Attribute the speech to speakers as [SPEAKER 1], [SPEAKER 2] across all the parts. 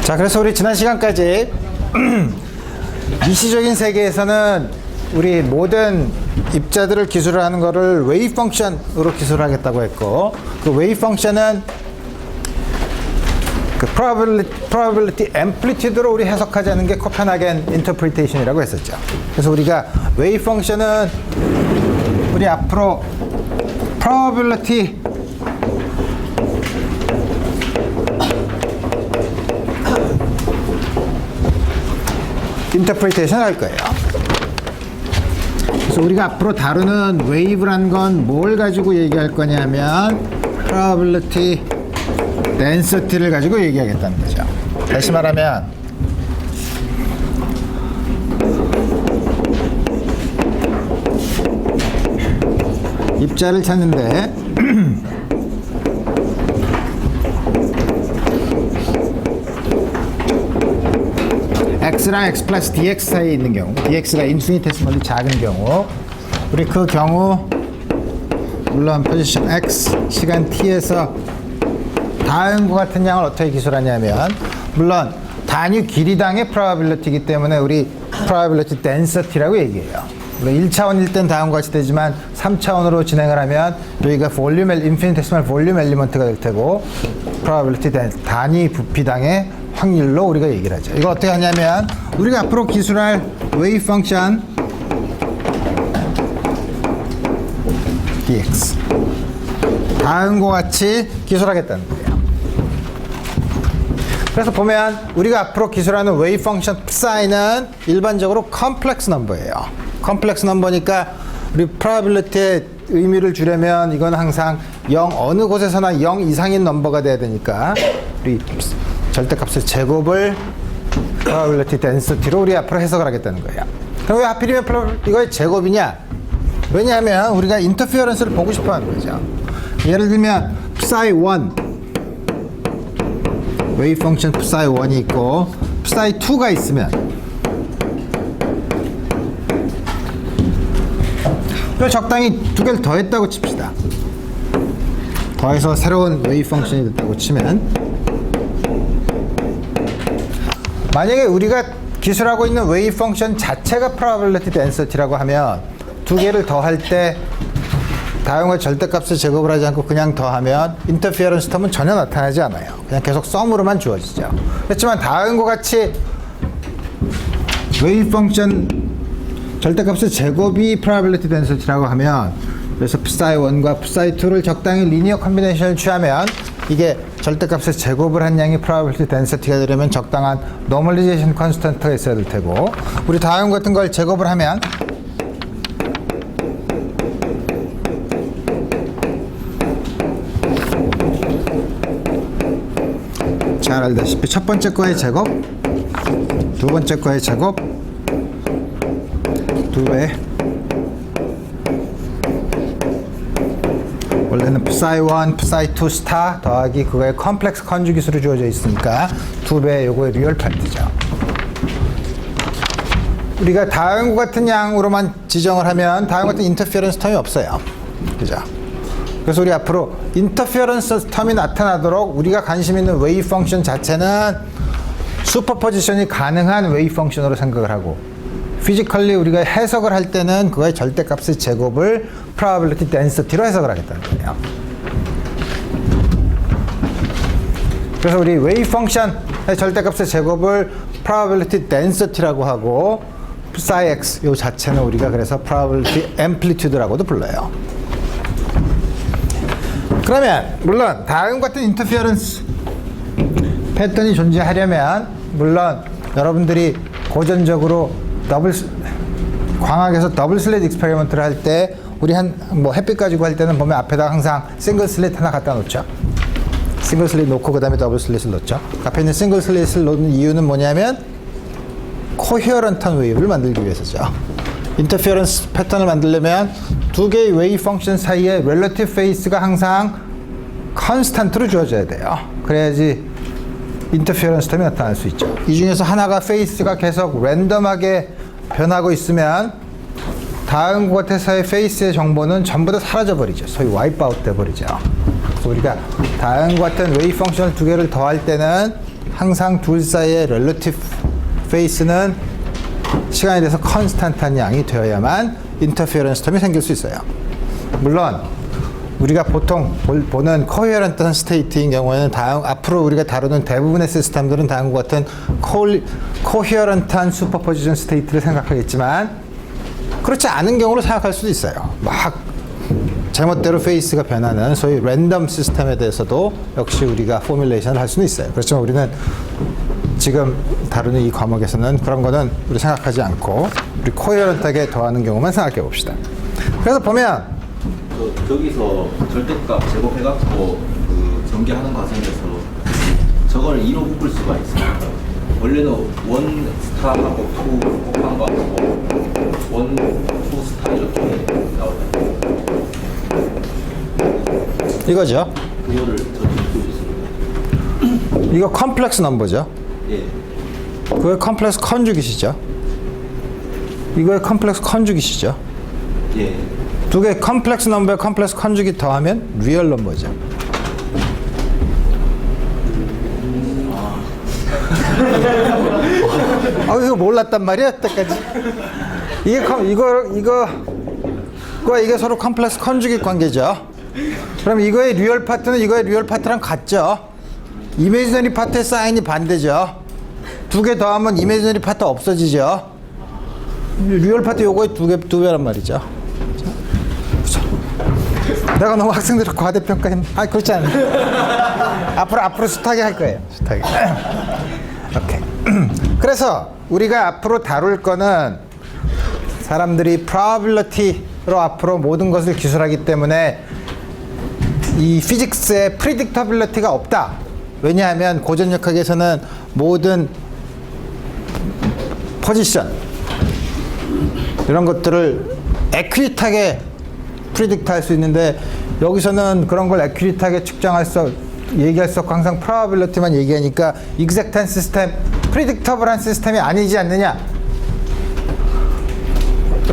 [SPEAKER 1] 자, 그래서 우리 지난 시간까지 미시적인 세계에서는 우리 모든 입자들을 기술을 하는 거를 웨이브 펑션으로 기술을 하겠다고 했고, 그 웨이브 펑션은 그 probability amplitude로 우리 해석하자는 게 코펜하겐 인터프리테이션이라고 했었죠. 그래서 우리가 웨이브 펑션은 우리 앞으로 probability 인터프리테이션 할 거예요. 그래서 우리가 앞으로 다루는 웨이브란 건 뭘 가지고 얘기할 거냐면 probability density를 가지고 얘기하겠다는 거죠. 다시 말하면 입자를 찾는데 x랑 x 플러스 dx 사이에 있는 경우, dx가 인피니테스멀리 작은 경우, 우리 그 경우 물론 포지션 x 시간 t에서 다음과 같은 양을 어떻게 기술하냐면, 물론 단위 길이당의 probability이기 때문에 우리 probability density라고 얘기해요. 물론 1차원일 땐 다음과 같이 되지만 3차원으로 진행을 하면 여기가 볼륨, 인피니테스멀 볼륨 엘리먼트가 될 테고, probability 단위 부피당의 확률로 우리가 얘기를 하죠. 이거 어떻게 하냐면 우리가 앞으로 기술할 웨이브 펑션 dx 다음과 같이 기술하겠다는 거예요. 그래서 보면 우리가 앞으로 기술하는 웨이브 펑션 psi는 일반적으로 컴플렉스 넘버예요. 컴플렉스 넘버니까 우리 probability의 의미를 주려면 이건 항상 0 어느 곳에서나 0 이상인 넘버가 돼야 되니까 우리 절대값의 제곱을 probability density로 우리 앞으로 해석을 하겠다는 거예요. 그럼 왜 하필이면 이거의 제곱이냐? 왜냐하면 우리가 인터피어런스를 보고 싶어 하는 거죠. 예를 들면 psi1 웨이브 펑션 psi1이 있고 psi2가 있으면, 적당히 두 개를 더했다고 칩시다. 더해서 새로운 웨이브 펑션이 됐다고 치면, 만약에 우리가 기술하고 있는 웨이브 펑션 자체가 probability density라고 하면 두 개를 더할 때 다음과 절대값을 제곱을 하지 않고 그냥 더하면 인터피어런스 텀은 전혀 나타나지 않아요. 그냥 계속 썸으로만 주어지죠. 그렇지만 다음과 같이 웨이브 펑션 절대값의 제곱이 probability density라고 하면, 그래서 psi1과 psi2를 적당히 리니어 컨비네이션을 취하면 이게 절대값의 제곱을 한 양이 probability density가 되려면 적당한 normalization constant가 있어야 될 테고, 우리 다음 같은 걸 제곱을 하면 잘 알다시피 첫 번째 거의 제곱, 두 번째 거의 제곱, 2배, 원래는 psi1, psi2 스타 더하기 그거의 컴플렉스 컨주기수로 주어져 있으니까 2배 요거의 리얼 파트죠. 우리가 다음과 같은 양으로만 지정을 하면 다음과 같은 인터피어런스 텀이 없어요. 그죠? 그래서 우리 앞으로 인터피어런스 텀이 나타나도록 우리가 관심 있는 웨이브 펑션 자체는 슈퍼포지션이 가능한 웨이브 펑션으로 생각을 하고, 피지컬리 우리가 해석을 할 때는 그거의 절대값의 제곱을 probability density로 해석을 하겠다는 거예요. 그래서 우리 웨이브 펑션의 절대값의 제곱을 probability density라고 하고, psi x 요 자체는 우리가 그래서 probability amplitude라고도 불러요. 그러면 물론 다음 같은 인터피어런스 패턴이 존재하려면, 물론 여러분들이 고전적으로 광학에서 더블 슬릿 익스페리먼트를 할 때 우리 뭐 햇빛 가지고 할 때는 보면 앞에다가 항상 싱글 슬릿 하나 갖다 놓죠. 싱글 슬릿 놓고 그 다음에 더블 슬릿을 놓죠. 앞에 있는 싱글 슬릿을 놓는 이유는 뭐냐면 코히어런트한 웨이브를 만들기 위해서죠. 인터피어런스 패턴을 만들려면 두 개의 웨이브 펑션 사이에 렐러티브 페이스가 항상 컨스탄트로 주어져야 돼요. 그래야지 인터피어런스 텀이 나타날 수 있죠. 이 중에서 하나가 페이스가 계속 랜덤하게 변하고 있으면 다음 곳에서의 페이스의 정보는 전부 다 사라져버리죠. 소위 와이프 아웃 돼버리죠. 그래서 우리가 다음 같은 웨이브 펑션을 두 개를 더할 때는 항상 둘 사이의 relative 페이스는 시간에 대해서 컨스탄트한 양이 되어야만 인터페어런스 텀이 생길 수 있어요. 물론 우리가 보통 보는 코헤런트한 스테이트인 경우에는 앞으로 우리가 다루는 대부분의 시스템들은 다음과 같은 코헤런트한 슈퍼포지션 스테이트를 생각하겠지만 그렇지 않은 경우로 생각할 수도 있어요. 막 제멋대로 페이스가 변하는 소위 랜덤 시스템에 대해서도 역시 우리가 포뮬레이션을 할 수는 있어요. 그렇지만 우리는 지금 다루는 이 과목에서는 그런 거는 우리 생각하지 않고 우리 코헤런트하게 더하는 경우만 생각해 봅시다. 그래서 보면
[SPEAKER 2] 저기서 절대값 제곱해갖고 그 전개하는 과정에서 저걸 2로 묶을 수가 있습니다. 원래는 원 스타하고 투 곱한 거하고 원, 투 스타 이렇게 나오잖아요.
[SPEAKER 1] 이거죠.
[SPEAKER 2] 그거를 저도 보여줬습니다.
[SPEAKER 1] 이거 컴플렉스 넘버죠.
[SPEAKER 2] 예.
[SPEAKER 1] 그거의 컴플렉스 컨주깃이죠. 이거의 컴플렉스 컨주깃이죠.
[SPEAKER 2] 예.
[SPEAKER 1] 두 개 컴플렉스 넘버에 컴플렉스 컨주깃 더하면 리얼 넘버죠. 이거 몰랐단 말이야, 여태까지. 이게 서로 컴플렉스 컨주깃 관계죠. 그럼 이거의 리얼 파트는 이거의 리얼 파트랑 같죠. 이미지너리 파트의 사인이 반대죠. 두 개 더하면 이미지너리 파트 없어지죠. 리얼 파트 요거의 두 배란 말이죠. 내가 너무 학생들을 과대평가했네. 그렇지 않아요. 앞으로 숱하게 할 거예요. 숱하게. 오케이. 그래서 우리가 앞으로 다룰 거는 사람들이 probability로 앞으로 모든 것을 기술하기 때문에 이 피직스에 predictability가 없다. 왜냐하면 고전역학에서는 모든 포지션 이런 것들을 액큐리트하게 프리딕트 할 수 있는데 여기서는 그런 걸 액큐리트하게 얘기할 수 없고 항상 probability만 얘기하니까 exact한 시스템, predictable한 시스템이 아니지 않느냐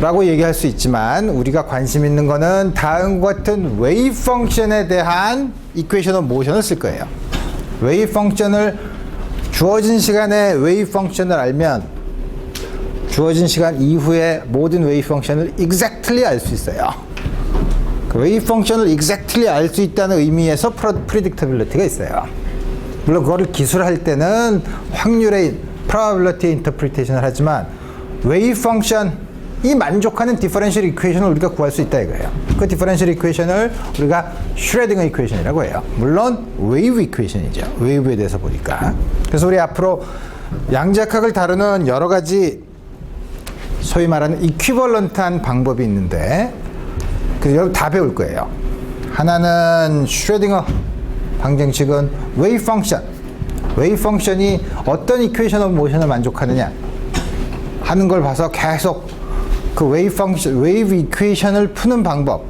[SPEAKER 1] 라고 얘기할 수 있지만 우리가 관심 있는 거는 다음과 같은 웨이브 펑션에 대한 이퀘이션 오브 모션을 쓸 거예요. 웨이브 펑션을 주어진 시간에 웨이브 펑션을 알면 주어진 시간 이후에 모든 웨이브 펑션을 exactly 알 수 있어요. 그 웨이브 펑션을 exactly 알 수 있다는 의미에서 predictability가 있어요. 물론 그거를 기술할 때는 확률의 probability interpretation을 하지만 웨이브 펑션이 만족하는 디퍼런셜 이퀘이션을 우리가 구할 수 있다 이거예요. 그 디퍼런셜 이퀘이션을 우리가 슈레딩거 이퀘이션이라고 해요. 물론 웨이브 이퀘이션이죠. 웨이브에 대해서 보니까. 그래서 우리 앞으로 양자역학을 다루는 여러 가지 소위 말하는 이퀴벌런트한 방법이 있는데 그래서 여러분 다 배울 거예요. 하나는 슈레딩거 방정식은 웨이브 펑션. 웨이브 펑션이 어떤 이퀘이션 오브 모션을 만족하느냐 하는 걸 봐서 계속 그 웨이브 펑션, 웨이브 이퀘이션을 푸는 방법,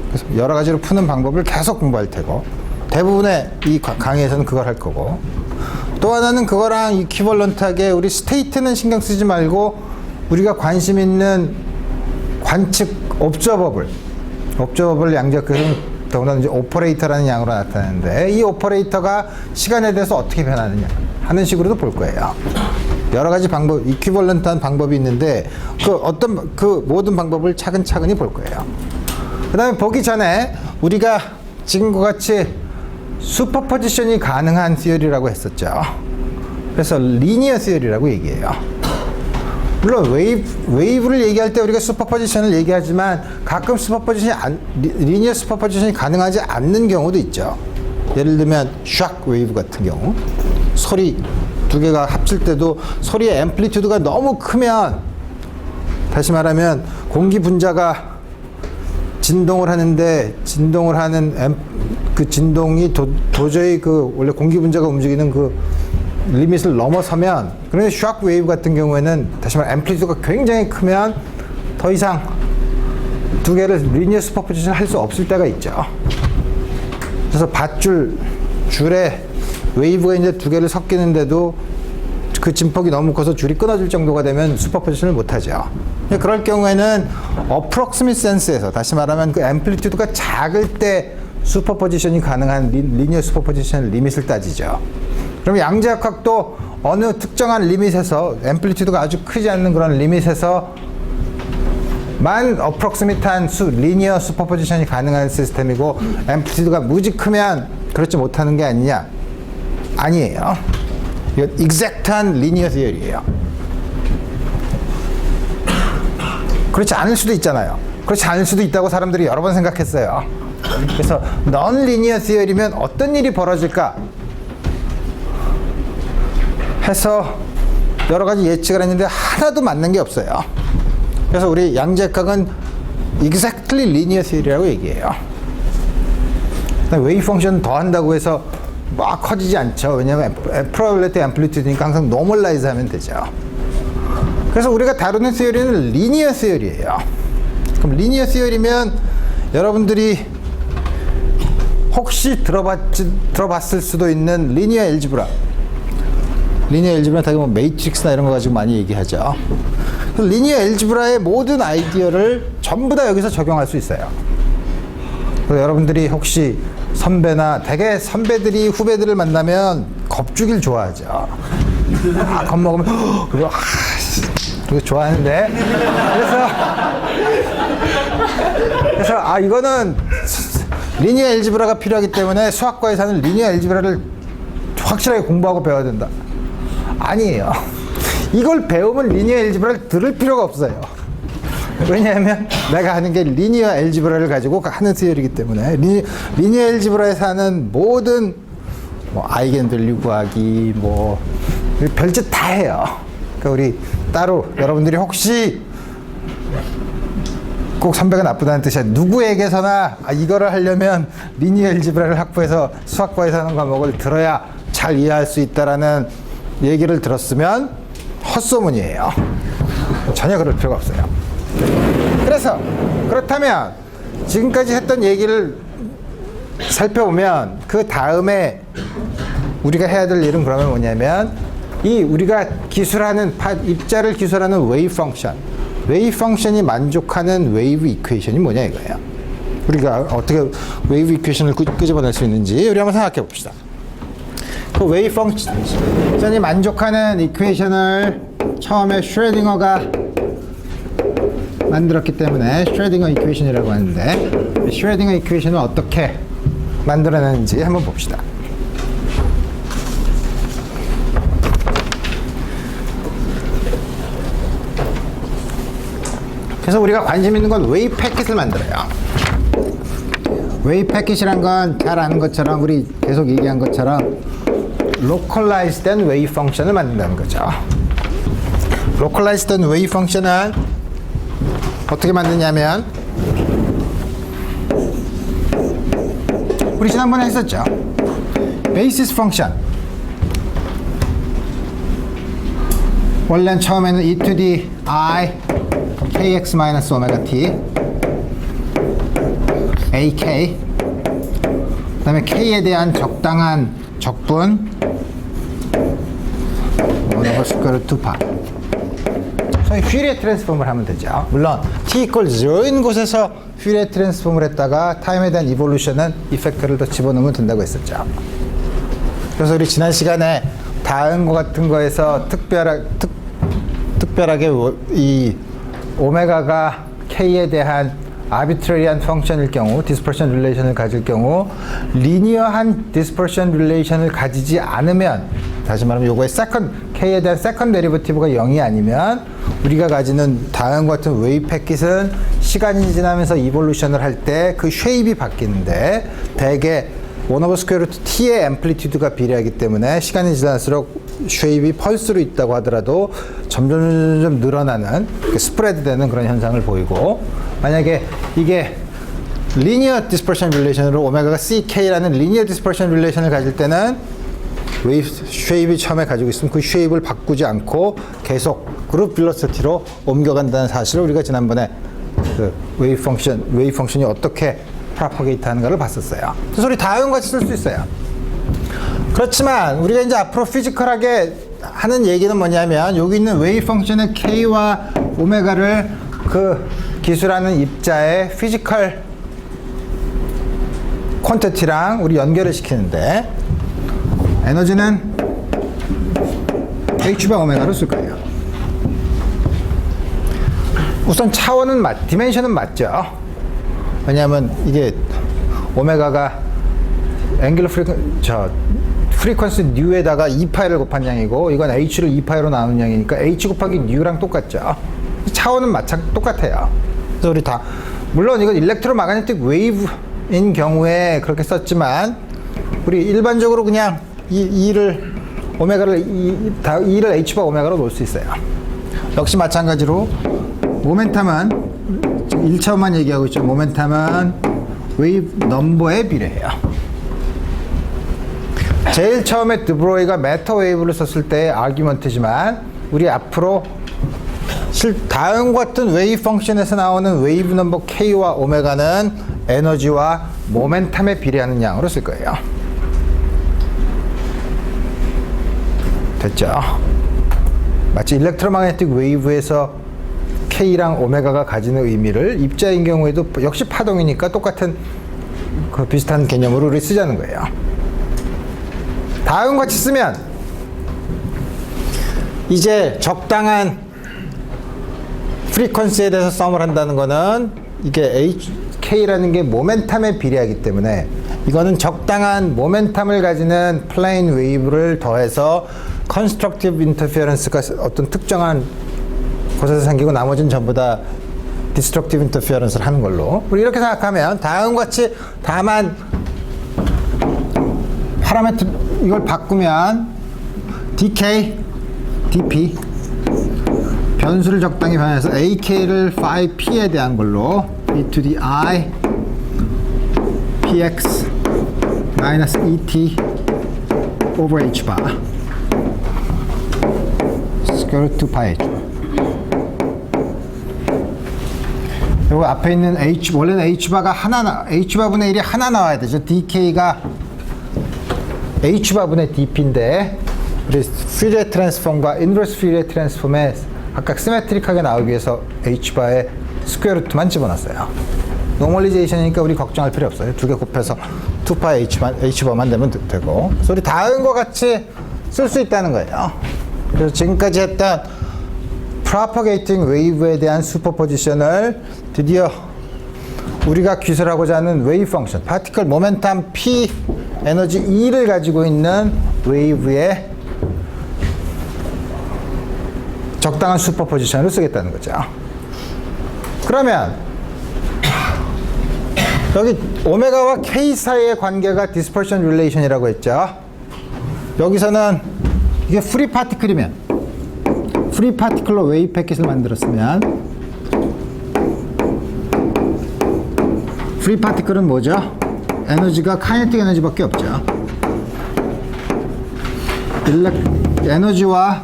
[SPEAKER 1] 그래서 여러 가지로 푸는 방법을 계속 공부할 테고 대부분의 이 강의에서는 그걸 할 거고 또 하나는 그거랑 이퀴벌런트하게 우리 스테이트는 신경 쓰지 말고 우리가 관심 있는 관측 옵저버블 양자역학에서는 더구나 이제 오퍼레이터라는 양으로 나타나는데 이 오퍼레이터가 시간에 대해서 어떻게 변하느냐 하는 식으로도 볼 거예요. 여러 가지 방법, 이퀴벌런트한 방법이 있는데 그 모든 방법을 차근차근히 볼 거예요. 그 다음에 보기 전에 우리가 지금과 같이 슈퍼포지션이 가능한 시어리라고 했었죠. 그래서 리니어 시어리라고 얘기해요. 물론 웨이브를 얘기할 때 우리가 슈퍼포지션을 얘기하지만 가끔 리니어 슈퍼포지션이 가능하지 않는 경우도 있죠. 예를 들면 샥 웨이브 같은 경우 소리 두 개가 합칠 때도 소리의 앰플리튜드가 너무 크면 다시 말하면 공기 분자가 진동을 하는데 진동을 하는 그 진동이 도저히 그 원래 공기 분자가 움직이는 그 리밋을 넘어서면 그런데 샥 웨이브 같은 경우에는 다시 말해 앰플리튜드가 굉장히 크면 더 이상 두 개를 리니어 슈퍼포지션 할 수 없을 때가 있죠. 그래서 줄에 웨이브가 이제 두 개를 섞이는데도 그 진폭이 너무 커서 줄이 끊어질 정도가 되면 슈퍼포지션을 못하죠. 그럴 경우에는 어프록시밋 센스에서 다시 말하면 그 앰플리튜드가 작을 때 슈퍼포지션이 가능한 리니어 슈퍼포지션 리밋을 따지죠. 그럼 양자역학도 어느 특정한 리밋에서 앰플리튜드가 아주 크지 않는 그런 리밋에서 만 어프록시밋한 리니어 슈퍼포지션이 가능한 시스템이고 앰플리튜드가 무지 크면 그렇지 못하는 게 아니냐? 아니에요. 이건 exact한 리니어 티어리예요. 그렇지 않을 수도 있잖아요. 그렇지 않을 수도 있다고 사람들이 여러 번 생각했어요. 그래서 넌 리니어 티어리면 어떤 일이 벌어질까 해서 여러 가지 예측을 했는데 하나도 맞는 게 없어요. 그래서 우리 양자역학은 exactly linear theory라고 얘기해요. 웨이브 펑션 더 한다고 해서 막 커지지 않죠. 왜냐하면 probability amplitude니까 항상 normalize 하면 되죠. 그래서 우리가 다루는 theory는 linear theory예요. 그럼 linear theory면 여러분들이 혹시 들어봤을 수도 있는 linear algebra. linear algebra 다시 뭐 매트릭스나 이런 거 가지고 많이 얘기하죠. 리니어 엘지브라의 모든 아이디어를 전부 다 여기서 적용할 수 있어요. 그래서 여러분들이 혹시 선배나 대개 선배들이 후배들을 만나면 겁주길 좋아하죠. 겁먹으면 그리고 좋아하는데 그래서 이거는 리니어 엘지브라가 필요하기 때문에 수학과에서는 리니어 엘지브라를 확실하게 공부하고 배워야 된다. 아니에요. 이걸 배우면 리니어 엘지브라를 들을 필요가 없어요. 왜냐하면 내가 하는 게 리니어 엘지브라를 가지고 하는 티어리이기 때문에 리니어 엘지브라에서 하는 모든 뭐 아이겐밸류 구하기 뭐 별짓 다 해요. 그러니까 우리 따로 여러분들이 혹시 꼭 선배가 나쁘다는 뜻이 아니라 누구에게서나 이거를 하려면 리니어 엘지브라를 확보해서 수학과에서 하는 과목을 들어야 잘 이해할 수 있다라는 얘기를 들었으면 헛소문이에요. 전혀 그럴 필요가 없어요. 그래서 그렇다면 지금까지 했던 얘기를 살펴보면 그 다음에 우리가 해야 될 일은 그러면 뭐냐면 이 우리가 기술하는 입자를 기술하는 웨이브 펑션이 만족하는 웨이브 이퀘이션이 뭐냐 이거예요. 우리가 어떻게 웨이브 이퀘이션을 끄집어낼 수 있는지 우리 한번 생각해 봅시다. 그 웨이브 펑션이 만족하는 이퀘이션을 처음에 슈레딩어가 만들었기 때문에 슈레딩어 이퀘이션이라고 하는데 슈레딩어 이퀘이션을 어떻게 만들어내는지 한번 봅시다. 그래서 우리가 관심 있는 건 웨이브 패킷을 만들어요. 웨이브 패킷이란 건 잘 아는 것처럼 우리 계속 얘기한 것처럼 localized 된 웨이브 펑션을 만든다는 거죠. localized 된 웨이브 펑션은 어떻게 만드냐면 우리 지난번에 했었죠. 베이시스 펑션 원래는 처음에는 e to the i kx 마이너스 오메가 t ak 그 다음에 k에 대한 적당한 적분 1/2파 소위 퓨리에 트랜스폼을 하면 되죠. 물론 t equals 0인 곳에서 퓨리에 트랜스폼을 했다가 타임에 대한 이볼루션은 이펙터를 더 집어넣으면 된다고 했었죠. 그래서 우리 지난 시간에 다음 거 같은 거에서 특별하게 이 오메가가 k에 대한 아비트러리한 펑션일 경우 디스퍼션 릴레이션을 가질 경우 리니어한 디스퍼션 릴레이션을 가지지 않으면 다시 말하면 요거의 k에 대한 세컨 데리버티브가 0이 아니면 우리가 가지는 다음 같은 웨이브 패킷은 시간이 지나면서 이볼루션을 할 때 그 쉐입이 바뀌는데 대개 1/스퀘어루트 t의 앰플리튜드가 비례하기 때문에 시간이 지날수록 쉐입이 펄스로 있다고 하더라도 점점 늘어나는 스프레드 되는 그런 현상을 보이고 만약에 이게 리니어 디스퍼션 릴레이션으로 오메가가 ck라는 리니어 디스퍼션 릴레이션을 가질 때는 웨이브 쉐입이 처음에 가지고 있으면 그 쉐입을 바꾸지 않고 계속 그룹 빌로시티로 옮겨간다는 사실을 우리가 지난번에 그 웨이브 펑션이 어떻게 프로파게이트 하는 가를 봤었어요. 그래서 우리 다음과 같이 쓸 수 있어요. 그렇지만 우리가 이제 앞으로 피지컬하게 하는 얘기는 뭐냐면 여기 있는 웨이브 펑션의 k와 오메가를 그 기술하는 입자의 피지컬 퀀티티랑 우리 연결을 시키는데 에너지는 h 바 오메가로 쓸 거예요. 우선 차원은 디멘션은 맞죠. 왜냐하면 이게 오메가가 앵귤러 프리퀀시 뉴에다가 2파이를 곱한 양이고 이건 h를 2파이로 나누는 양이니까 h 곱하기 뉴랑 똑같죠. 차원은 똑같아요. 그래서 우리 다 물론 이건 일렉트로마그네틱 웨이브인 경우에 그렇게 썼지만 우리 일반적으로 그냥 이를 오메가를 이를 h 바 오메가로 놓을 수 있어요. 역시 마찬가지로 모멘텀은 1차원만 얘기하고 있죠. 모멘텀은 웨이브 넘버에 비례해요. 제일 처음에 드브로이가 매터 웨이브를 썼을 때의 아규먼트지만 우리 앞으로 다음과 같은 웨이브 펑션에서 나오는 웨이브 넘버 k와 오메가는 에너지와 모멘텀에 비례하는 양으로 쓸 거예요. 됐죠? 마치 일렉트로마그네틱 웨이브에서 k랑 오메가가 가지는 의미를 입자인 경우에도 역시 파동이니까 똑같은 그 비슷한 개념으로 우리 쓰자는 거예요. 다음과 같이 쓰면 이제 적당한 프리퀀시에 대해서 썸을 한다는 거는 이게 k라는 게 모멘텀에 비례하기 때문에 이거는 적당한 모멘텀을 가지는 플레인 웨이브를 더해서 컨스트럭티브 인터피어런스가 어떤 특정한 곳에서 생기고 나머지는 전부 다 디스트럭티브 인터피어런스를 하는 걸로 우리 이렇게 생각하면 다음과 같이 다만 파라미터 이걸 바꾸면 dk, dp 변수를 적당히 변해서 ak를 phi p에 대한 걸로 e to the I px minus et over h bar square root 2 pi h 그리고 앞에 있는 원래는 h바가 h바분의 1이 하나 나와야 되죠. dk가 h바분의 dp인데 우리 퓨리어 트랜스폼과 인버스 퓨리어 트랜스폼에 각각 시메트릭하게 나오기 위해서 h바에 스퀘어 루트만 집어넣었어요. 노멀리제이션이니까 우리 걱정할 필요 없어요. 두 개 곱해서 2파이 h바만 되면 되고 그래서 우리 다음과 같이 쓸 수 있다는 거예요. 그래서 지금까지 했던 propagating wave에 대한 슈퍼포지션을 드디어 우리가 기술하고자 하는 웨이브 펑션, 파티클 모멘텀 p, 에너지 E를 가지고 있는 웨이브의 적당한 슈퍼포지션을 쓰겠다는 거죠. 그러면 여기 오메가와 K 사이의 관계가 디스퍼션 릴레이션이라고 했죠. 여기서는 이게 프리 파티클이면 프리 파티클로 웨이브 패킷을 만들었으면 프리 파티클은 뭐죠? 에너지가 카이네틱 에너지밖에 없죠. 에너지와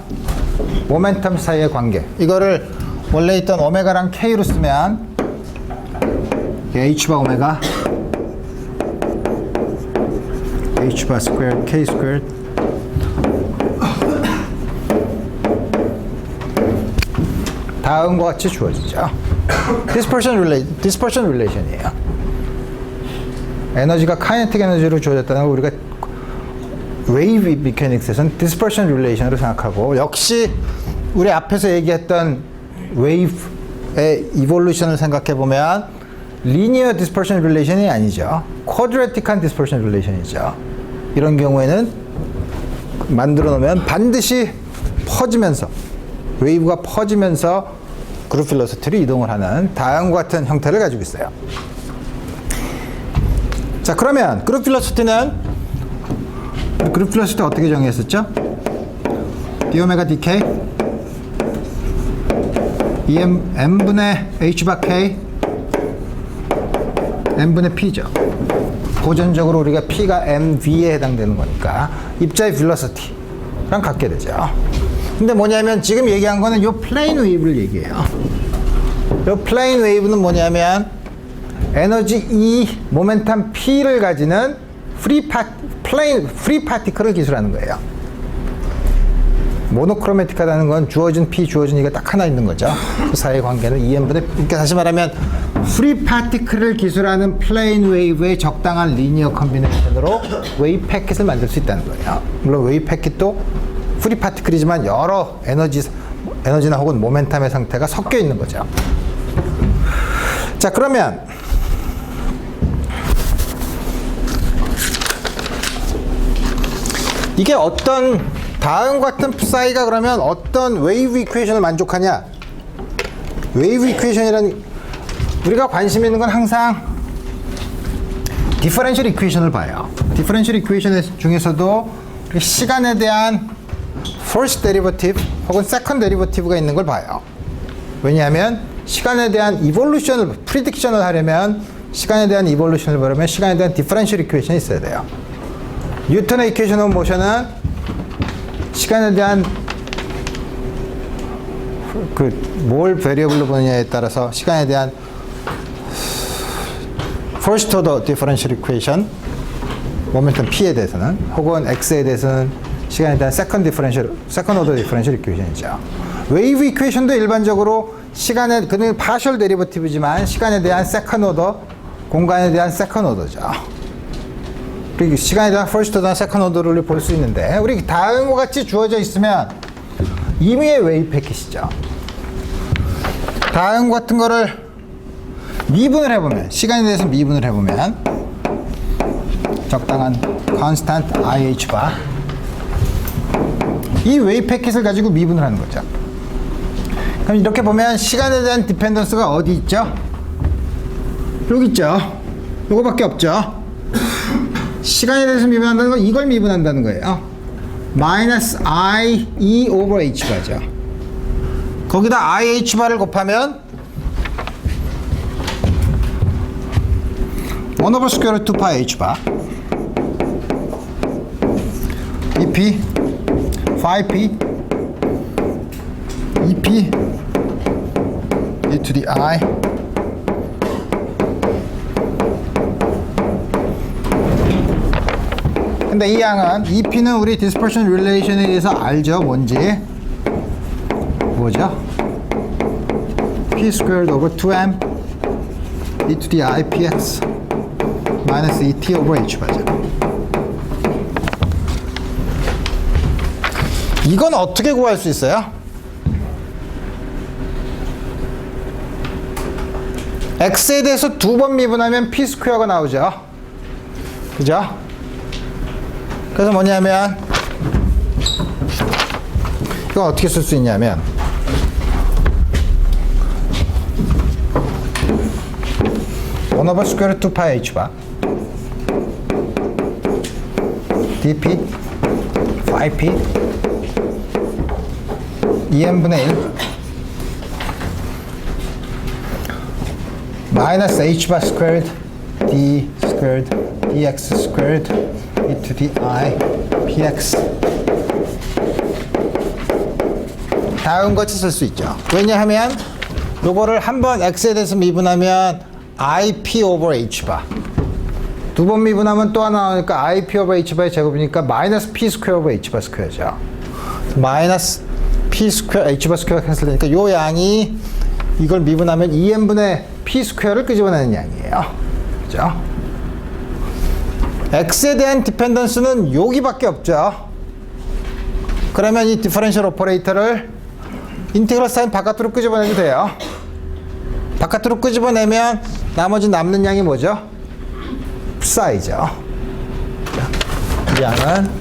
[SPEAKER 1] 모멘텀 사이의 관계 이거를 원래 있던 오메가랑 K로 쓰면 H바 오메가 H바 스퀘어 K 스퀘어 다음과 같이 주어지죠. 디스퍼션 릴레이션이에요. 에너지가 카이네틱 에너지로 주어졌다는 걸 우리가 웨이브 미케닉스에서는 디스퍼션 릴레이션으로 생각하고 역시 우리 앞에서 얘기했던 웨이브의 이볼루션을 생각해 보면 리니어 디스퍼션 릴레이션이 아니죠. 쿼드래틱한 디스퍼션 릴레이션이죠. 이런 경우에는 만들어 놓으면 반드시 퍼지면서 웨이브가 퍼지면서 그룹 필로소티로 이동을 하는 다음과 같은 형태를 가지고 있어요. 자, 그러면 그룹 필로소티는 어떻게 정의했었죠? d 오메가 dk m분의 h 바 k m분의 p죠. 고전적으로 우리가 p가 mv에 해당되는 거니까 입자의 velocity랑 같게 되죠. 근데 뭐냐면 지금 얘기한 거는 요 플레인 웨이브를 얘기해요. 요 플레인 웨이브는 뭐냐면 에너지 E, 모멘텀 P를 가지는 프리 파티클을 기술하는 거예요. 모노크로매틱하다는 건 주어진 P, 주어진 E가 딱 하나 있는 거죠. 그 사이의 관계는 EM분의, 그러니까 다시 말하면 프리 파티클을 기술하는 플레인 웨이브의 적당한 리니어 컨비네이션으로 웨이브 패킷을 만들 수 있다는 거예요. 물론 웨이브 패킷도 프리 파티클이지만 여러 에너지나 혹은 모멘텀의 상태가 섞여 있는 거죠. 자, 그러면 이게 어떤 다음과 같은 psi가 그러면 어떤 웨이브 이퀘이션을 만족하냐? 웨이브 이퀘이션이란 우리가 관심 있는 건 항상 디퍼런셜 이퀘이션을 봐요. 디퍼런셜 이퀘이션 중에서도 시간에 대한 first derivative 혹은 second derivative가 있는 걸 봐요. 왜냐하면 시간에 대한 이볼루션을 프리딕션을 하려면 시간에 대한 이볼루션을 보려면 시간에 대한 디퍼런셜 이퀘이션이 있어야 돼요. 뉴턴의 이퀘이션 오브 모션은 시간에 대한 뭘 베리어블로 보느냐에 따라서 시간에 대한 first order differential equation 모멘텀 P에 대해서는 혹은 X에 대해서는 시간에 대한 second order differential equation이죠. 웨이브 이퀘이션도 일반적으로 시간에 그는 partial derivative지만 시간에 대한 second order, 공간에 대한 second order죠. 그리고 시간에 대한 first order나 second order를 볼 수 있는데 우리 다음과 같이 주어져 있으면 임의의 웨이브 패킷이죠. 다음 같은 거를 미분을 해보면 시간에 대해서 미분을 해보면 적당한 constant IH 바 이 웨이브 패킷을 가지고 미분을 하는 거죠. 그럼 이렇게 보면 시간에 대한 디펜던스가 어디 있죠? 여기 있죠. 요거밖에 없죠. 시간에 대해서 미분한다는 건 이걸 미분한다는 거예요. 마이너스 IE over H바죠. 거기다 IH바를 곱하면 1 over square root 2pi H바 EP 5P EP e to the I 근데 이 양은 EP는 우리 dispersion relation에 대해서 알죠? 뭔지 뭐죠? P squared over 2M e to the I PX minus ET over H 맞아. 이건 어떻게 구할 수 있어요? X에 대해서 두 번 미분하면 P 스퀘어가 나오죠. 그죠? 그래서 뭐냐면 이건 어떻게 쓸 수 있냐면 오너버 스퀘어 2파이 H바 dP 5P 2n분의 1 마이너스 H바 스퀘어드 D 스퀘어드 dx 스퀘어드 e to the I px 다음 같이 쓸 수 있죠. 왜냐하면 요거를 한번 x에 대해서 미분하면 ip over h바 두 번 미분하면 또 하나 나오니까 ip over h바의 제곱이니까 마이너스 p 스퀘어 over h바 스퀘어죠. 마이너스 p 스퀘어 h바 스퀘어 캔슬되니까 요 양이 이걸 미분하면 2n분의 p 스퀘어를 끄집어내는 양이에요. 그죠? x에 대한 디펜던스는 여기밖에 없죠. 그러면 이 디퍼런셜 오퍼레이터를 인티그럴 사인 바깥으로 끄집어내도 돼요. 바깥으로 끄집어내면 나머지 남는 양이 뭐죠? psi죠. 이 양은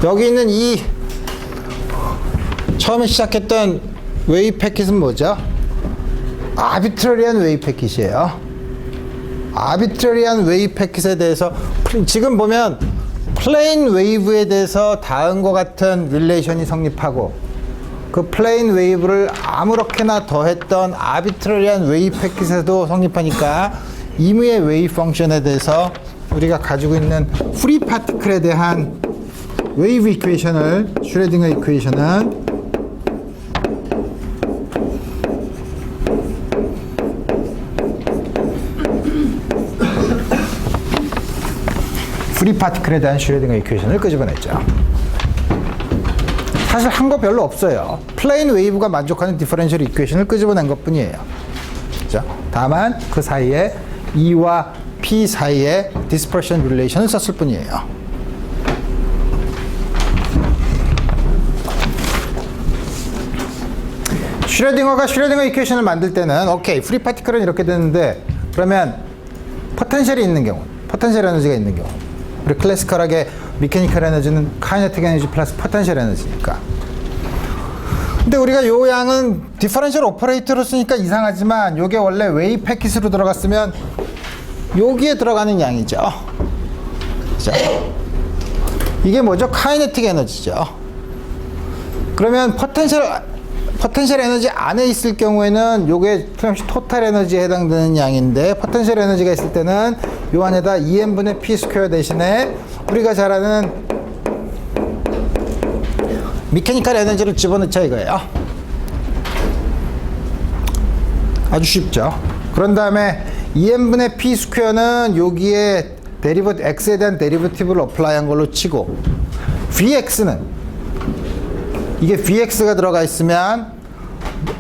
[SPEAKER 1] 여기 있는 이 처음에 시작했던 웨이브 패킷은 뭐죠? 아비트러리한 웨이브 패킷이에요. 아비트러리한 웨이브 패킷에 대해서 지금 보면 플레인 웨이브에 대해서 다음과 같은 릴레이션이 성립하고 그 플레인 웨이브를 아무렇게나 더했던 아비트러리한 웨이브 패킷에도 성립하니까 임의의 웨이브 펑션에 대해서 우리가 가지고 있는 프리 파티클에 대한 웨이브 이퀘이션을 슈레딩거 이퀘이션은 프리 파티클에 대한 슈레딩거 이퀘이션을 끄집어냈죠. 사실 한 거 별로 없어요. 플레인 웨이브가 만족하는 디퍼런셜 이퀘이션을 끄집어낸 것 뿐이에요. 그죠? 다만 그 사이에 E와 P 사이에 디스퍼션 릴레이션을 썼을 뿐이에요. 슈레딩어가 슈레딩어 이퀘이션을 만들 때는 오케이 프리 파티클은 이렇게 되는데 그러면 포텐셜이 있는 경우, 포텐셜 에너지가 있는 경우, 우리 클래시컬하게 미케니컬 에너지는 카이네틱 에너지 플러스 포텐셜 에너지니까. 근데 우리가 요 양은 디퍼런셜 오퍼레이터로 쓰니까 이상하지만 요게 원래 웨이 패킷으로 들어갔으면 여기에 들어가는 양이죠. 그죠? 이게 뭐죠? 카이네틱 에너지죠. 그러면 포텐셜 에너지 안에 있을 경우에는 요게 틀림없이 토탈 에너지에 해당되는 양인데 포텐셜 에너지가 있을 때는 요 안에다 EM분의 P 스퀘어 대신에 우리가 잘 아는 미케니컬 에너지를 집어넣자 이거예요. 아주 쉽죠. 그런 다음에 EM분의 P 스퀘어는 여기에 X에 대한 데리버티브를 어플라이한 걸로 치고 VX는 이게 VX가 들어가 있으면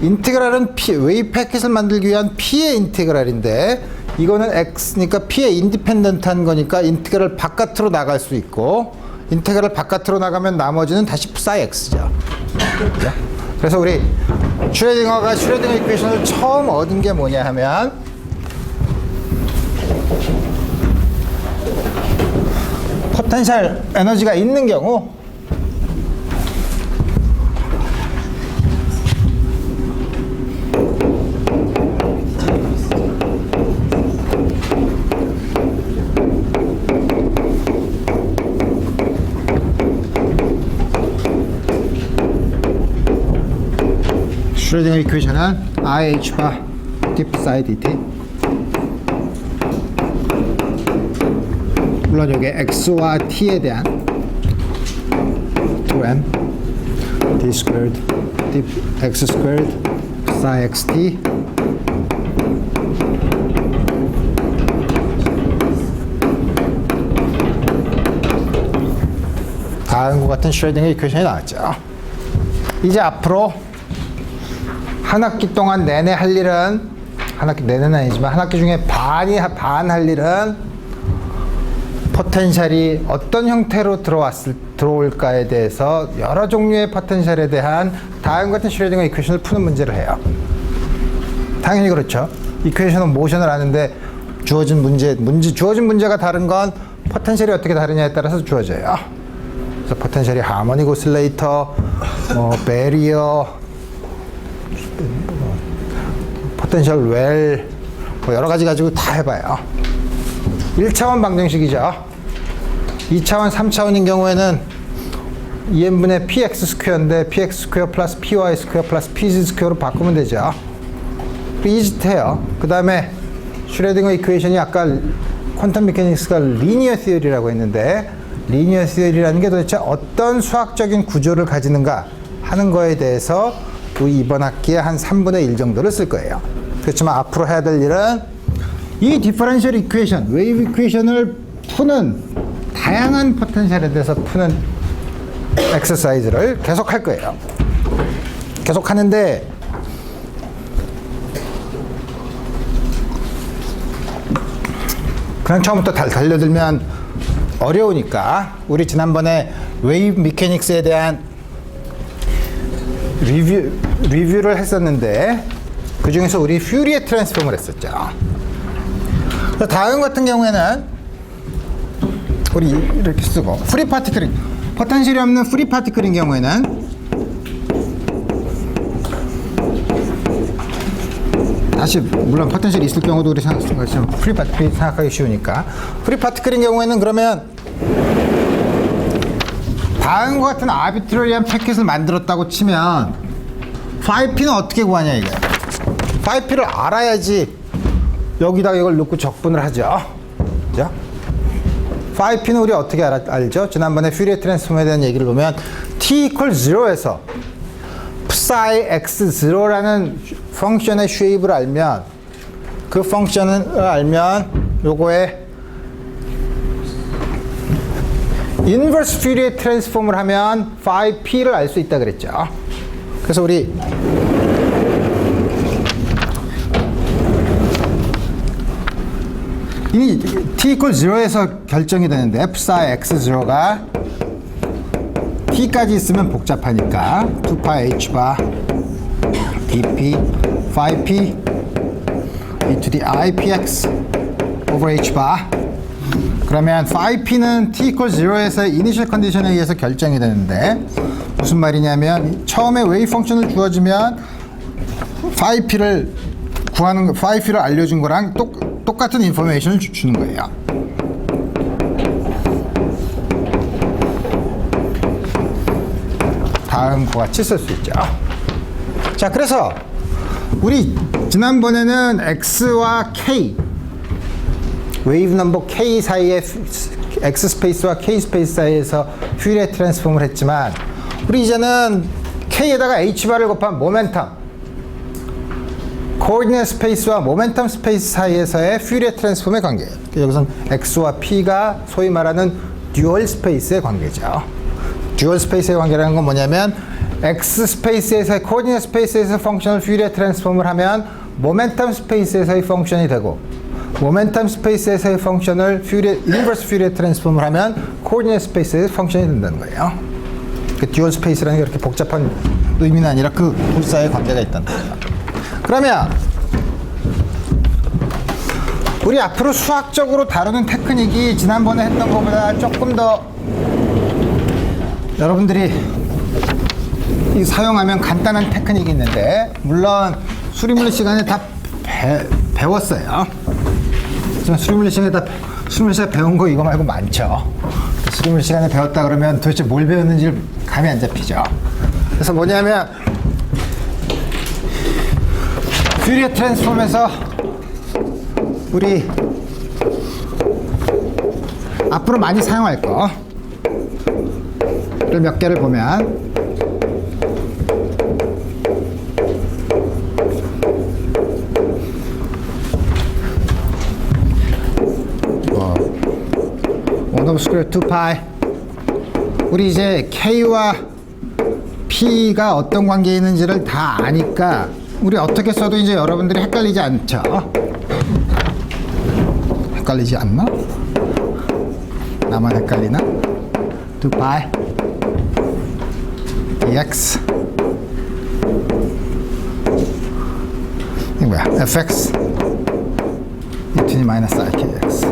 [SPEAKER 1] 인테그랄은 웨이 패킷을 만들기 위한 P의 인테그랄인데 이거는 X니까 P의 인디펜던트한 거니까 인테그랄 바깥으로 나갈 수 있고 인테그랄 바깥으로 나가면 나머지는 다시 psi X죠. 그죠? 그래서 우리 슈레딩어가 슈레딩어 이퀘이션을 처음 얻은 게 뭐냐 하면 포텐셜 에너지가 있는 경우 슈레딩어 이퀘이션은 IH바 deep psi dt 물론 여기 X와 T에 대한 2m D squared deep X squared psi xt 다음과 같은 슈레딩어 이퀘이션이 나왔죠. 이제 앞으로 한 학기 동안 내내 할 일은 한 학기 내내는 아니지만 한 학기 중에 반 할 일은 포텐셜이 어떤 형태로 들어올까에 대해서 여러 종류의 포텐셜에 대한 다음과 같은 슈레딩어 이퀘이션을 푸는 문제를 해요. 당연히 그렇죠. 이퀘이션은 모션을 아는데 주어진 문제가 다른 건 포텐셜이 어떻게 다르냐에 따라서 주어져요. 그래서 포텐셜이 하모닉 오실레이터, 베리어, 포텐셜 웰, 여러 가지 가지고 다 해봐요. 1차원 방정식이죠. 2차원, 3차원인 경우에는 2n분의 px 스퀘어인데 px 스퀘어 플러스 py 스퀘어 플러스 pz 스퀘어로 바꾸면 되죠. 이짓해요. 그 다음에 슈레딩어 이퀘이션이 아까 퀀텀 메케닉스가 리니어 시어리라고 했는데 리니어 시어리라는 게 도대체 어떤 수학적인 구조를 가지는가 하는 거에 대해서 이번 학기에 한 3분의 1 정도를 쓸 거예요. 그렇지만 앞으로 해야 될 일은 이 디퍼런셜 이퀘이션, 웨이브 이퀘이션을 푸는 다양한 포텐셜에 대해서 푸는 엑서사이즈를 계속 할 거예요. 계속 하는데 그냥 처음부터 달려들면 어려우니까 우리 지난번에 웨이브 미케닉스에 대한 리뷰를 했었는데 그 중에서 우리 퓨리에 트랜스폼을 했었죠. 다음 같은 경우에는 우리 이렇게 쓰고 프리 파티클링 포텐셜이 없는 프리 파티클인 경우에는 다시 물론 포텐셜이 있을 경우도 우리 생각하시면 프리 파티클 생각하기 쉬우니까 프리 파티클인 경우에는 그러면 다음과 같은 아비트러리한 패킷을 만들었다고 치면 5P는 어떻게 구하냐 이게 5P를 알아야지 여기다가 이걸 넣고 적분을 하죠. 그죠? 5P는 우리 어떻게 알죠? 지난번에 퓨리에 트랜스폼에 대한 얘기를 보면 t equals 0에서 psi x0라는 펑션의 쉐입을 알면 그 펑션을 알면 요거에 인버스 퓨리에 트랜스폼을 하면 phi p를 알 수 있다 그랬죠. 그래서 우리 이미 t equal 0에서 결정이 되는데 f4 x0가 t까지 있으면 복잡하니까 2pi h bar dp phi p e to the i px over h bar. 그러면 phi p는 t equal 0에서 이니셜 컨디션에 의해서 결정이 되는데 무슨 말이냐면 처음에 웨이브 펑션을 주어지면 phi p를 구하는 거, phi p를 알려준 거랑 똑같은 인포메이션을 주는 거예요. 다음과 같이 쓸 수 있죠. 자, 그래서 우리 지난번에는 x와 k 웨이브 넘버 k 사이에 x 스페이스와 k 스페이스 사이에서 퓨리에 트랜스폼을 했지만 우리 이제는 k에다가 h바를 곱한 모멘텀 코오디네이트 스페이스와 모멘텀 스페이스 사이에서의 퓨리에 트랜스폼의 관계예요. 여기서는 x와 p가 소위 말하는 듀얼 스페이스의 관계죠. 듀얼 스페이스의 관계라는 건 뭐냐면 x 스페이스에서의 코오디네이트 스페이스에서 펑션을 퓨리에 트랜스폼을 하면 모멘텀 스페이스에서의 펑션이 되고 모멘텀 스페이스에서의 펑션을 인버스 퓨리에 트랜스폼을 하면 코오디네이트 스페이스에서 펑션이 된다는 거예요. 그 듀얼 스페이스라는 게 그렇게 복잡한 의미는 아니라 그 둘 사이의 관계가 있다는 거예요. 그러면 우리 앞으로 수학적으로 다루는 테크닉이 지난번에 했던 것보다 조금 더 여러분들이 사용하면 간단한 테크닉이 있는데 물론 수리물리 시간에 다 배웠어요. 하지만 수리물리 시간에 배운 거 이거 말고 많죠. 수리물리 시간에 배웠다 그러면 도대체 뭘 배웠는지 감이 안 잡히죠. 그래서 뭐냐면 퓨리에 트랜스폼에서 우리 앞으로 많이 사용할 거를 몇 개를 보면 오브 스퀘어 2파이 우리 이제 K와 P가 어떤 관계에 있는지를 다 아니까 우리 어떻게 써도 이제 여러분들이 헷갈리지 않죠? 헷갈리지 않나? 나만 헷갈리나? 2파이 dx 이거 뭐야? fx e 마이너스 ikx.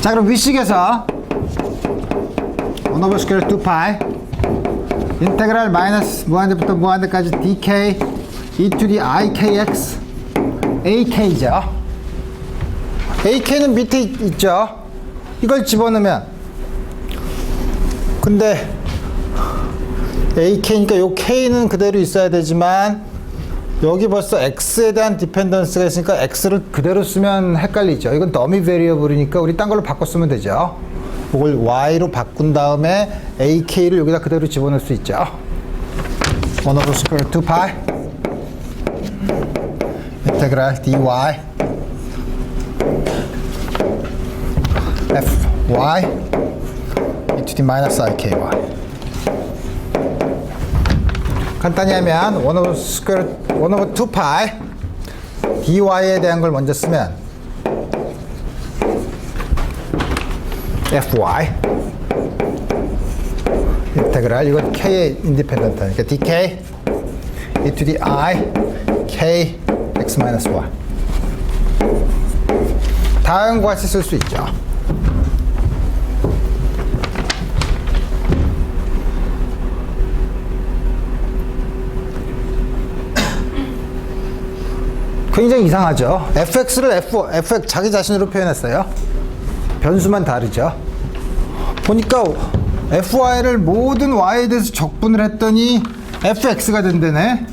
[SPEAKER 1] 자, 그럼 위식에서 1 오버 스퀘어 2파이 인테그랄 마이너스 무한대부터 무한대까지 dk e to the ikx ak죠. ak는 밑에 있죠. 이걸 집어넣으면 근데 ak니까 요 k는 그대로 있어야 되지만 여기 벌써 x에 대한 디펜던스가 있으니까 x를 그대로 쓰면 헷갈리죠. 이건 더미 베리어블이니까 우리 딴 걸로 바꿔 쓰면 되죠. 그걸 y로 바꾼 다음에 ak를 여기다 그대로 집어넣을 수 있죠. 1 over square 2pi 인테그랄 dy fy e to the minus iky. 간단히 하면 1 over square 1 over 2pi dy에 대한 걸 먼저 쓰면 fy 인테그랄 이건 k의 인디펜던트니까 dk e to the I k x minus y 다음과 같이 쓸 수 있죠. 굉장히 이상하죠. fx를 fx 자기 자신으로 표현했어요. 변수만 다르죠. 보니까 fy를 모든 y에 대해서 적분을 했더니 fx가 된다네.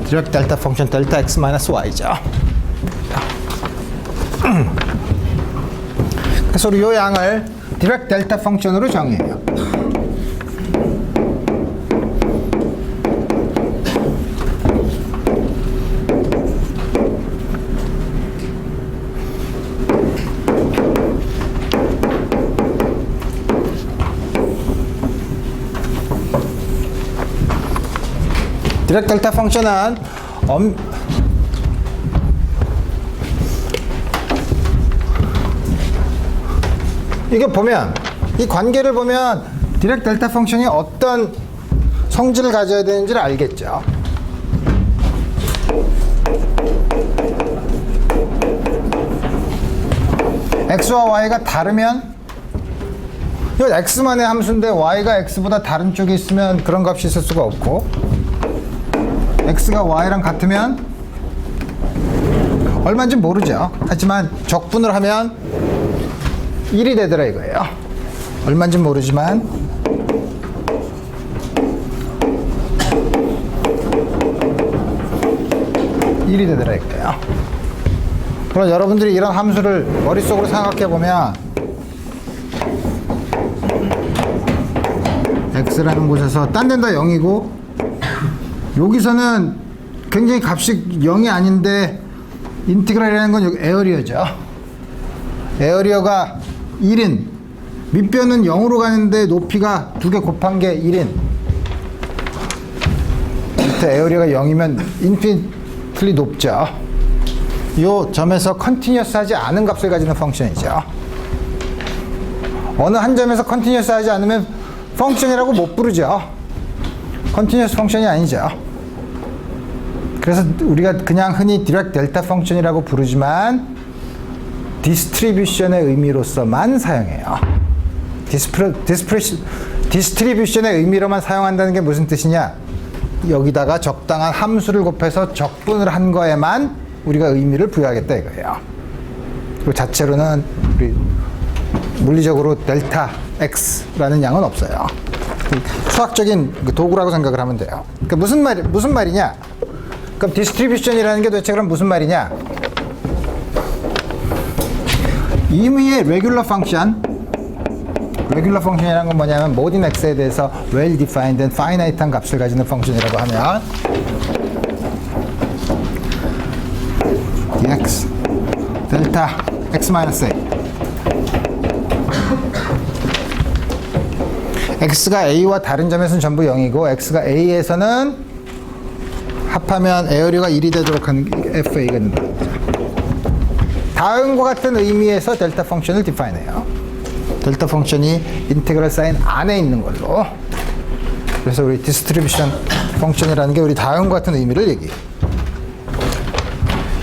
[SPEAKER 1] 디렉트 델타 펑션 델타 x 마이너스 y죠. 그래서 우리 요 양을 디렉트 델타 펑션으로 정의해요. 디렉 델타 펑션은 이게 보면 이 관계를 보면 디렉 델타 펑션이 어떤 성질을 가져야 되는지를 알겠죠. x와 y가 다르면 이건 x만의 함수인데 y가 x보다 다른 쪽에 있으면 그런 값이 있을 수가 없고 x가 y랑 같으면 얼마인지 모르죠. 하지만 적분을 하면 1이 되더라 이거예요. 얼마인지 모르지만 1이 되더라 이거예요. 그럼 여러분들이 이런 함수를 머릿속으로 생각해 보면 x라는 곳에서 딴 데는 다 0이고 여기서는 굉장히 값이 0이 아닌데 인티그랄이라는 건 여기 에어리어죠. 에어리어가 1인 밑변은 0으로 가는데 높이가 2개 곱한 게 1인 밑에 에어리어가 0이면 인피니틀리 높죠. 이 점에서 컨티뉴어스 하지 않은 값을 가지는 펑션이죠. 어느 한 점에서 컨티뉴어스 하지 않으면 펑션이라고 못 부르죠. 컨티뉴어스 펑션이 아니죠. 그래서 우리가 그냥 흔히 디렉 델타 펑션이라고 부르지만 디스트리뷰션의 의미로서만 사용해요. 디스트리뷰션의 의미로만 사용한다는 게 무슨 뜻이냐? 여기다가 적당한 함수를 곱해서 적분을 한 거에만 우리가 의미를 부여하겠다 이거예요. 그리고 자체로는 우리 물리적으로 델타 x라는 양은 없어요. 수학적인 도구라고 생각을 하면 돼요. 그러니까 무슨 말이냐? 그럼 디스트리뷰션이라는 게 도대체 그럼 무슨 말이냐? 임의의 레귤러 펑션, 레귤러 펑션이라는 건 뭐냐면 모든 x에 대해서 well defined and finite한 값을 가지는 펑션이라고 하면 dx 델타 x 마이너스 a x가 a와 다른 점에서는 전부 0이고 x가 a에서는 합하면 에어리어가 1이 되도록 하는 fa가 된다. 다음과 같은 의미에서 델타 펑션을 디파인해요. 델타 펑션이 인테그럴 사인 안에 있는 걸로. 그래서 우리 디스트리뷰션 펑션이라는 게 우리 다음과 같은 의미를 얘기해요.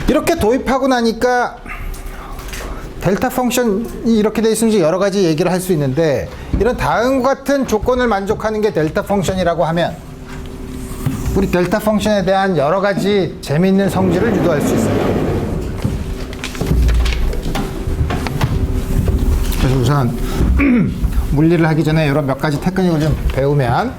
[SPEAKER 1] 이렇게 도입하고 나니까 델타 펑션이 이렇게 돼 있으면 여러 가지 얘기를 할 수 있는데 이런 다음과 같은 조건을 만족하는 게 델타 펑션이라고 하면 우리 델타 펑션에 대한 여러 가지 재미있는 성질을 유도할 수 있어요. 그래서 우선 물리를 하기 전에 이런 몇 가지 테크닉을 좀 배우면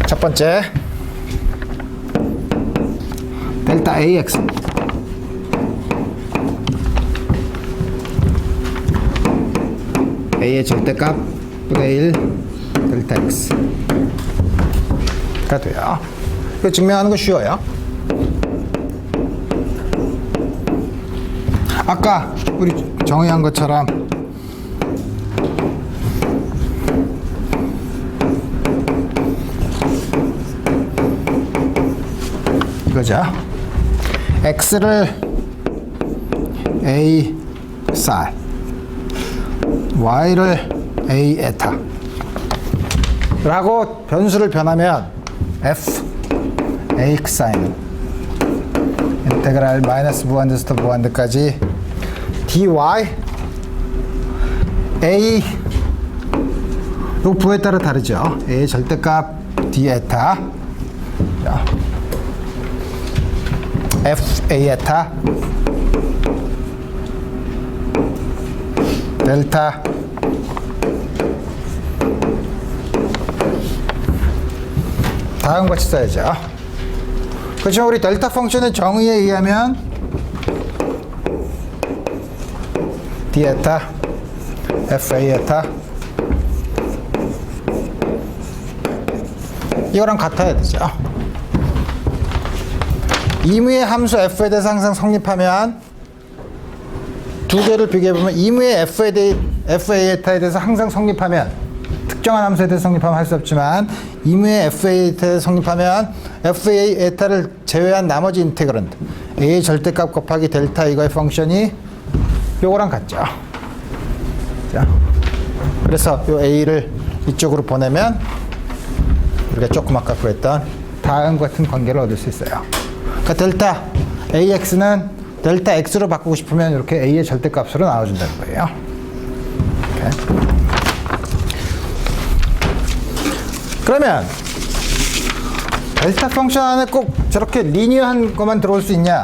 [SPEAKER 1] 첫 번째 델타 AX A의 절대값 분의 1 델타 X가 돼요. 이거 증명하는 거 쉬워요. 아까 우리 정의한 것처럼 이거죠. X를 A 쌀, Y를 A 에타 라고 변수를 변하면 F AX 사인 인테그랄 마이너스 무한대부터 무한대까지 dy A 요 부에 따라 다르죠. A의 절대값 d 에타 F A 에타 델타 다음과 같이 써야죠. 그렇지만 우리 델타 펑션의 정의에 의하면 d 에타 f a 에타 이거랑 같아야 되죠. 임의의 함수 f에 대해서 항상 성립하면 두 개를 비교해보면 임의의 FA 에타에 대해서 항상 성립하면 특정한 함수에 대해서 성립하면 할 수 없지만 임의의 FA 에타에 대해서 성립하면 FA 에타를 제외한 나머지 인테그런트 A의 절대값 곱하기 델타 이거의 펑션이 요거랑 같죠. 자, 그래서 요 A를 이쪽으로 보내면 우리가 조금 아까 구했던 다음과 같은 관계를 얻을 수 있어요. 그러니까 델타 AX는 델타 X로 바꾸고 싶으면 이렇게 A의 절대값으로 나와준다는 거예요. 오케이. 그러면 델타 펑션 안에 꼭 저렇게 리니어한 것만 들어올 수 있냐?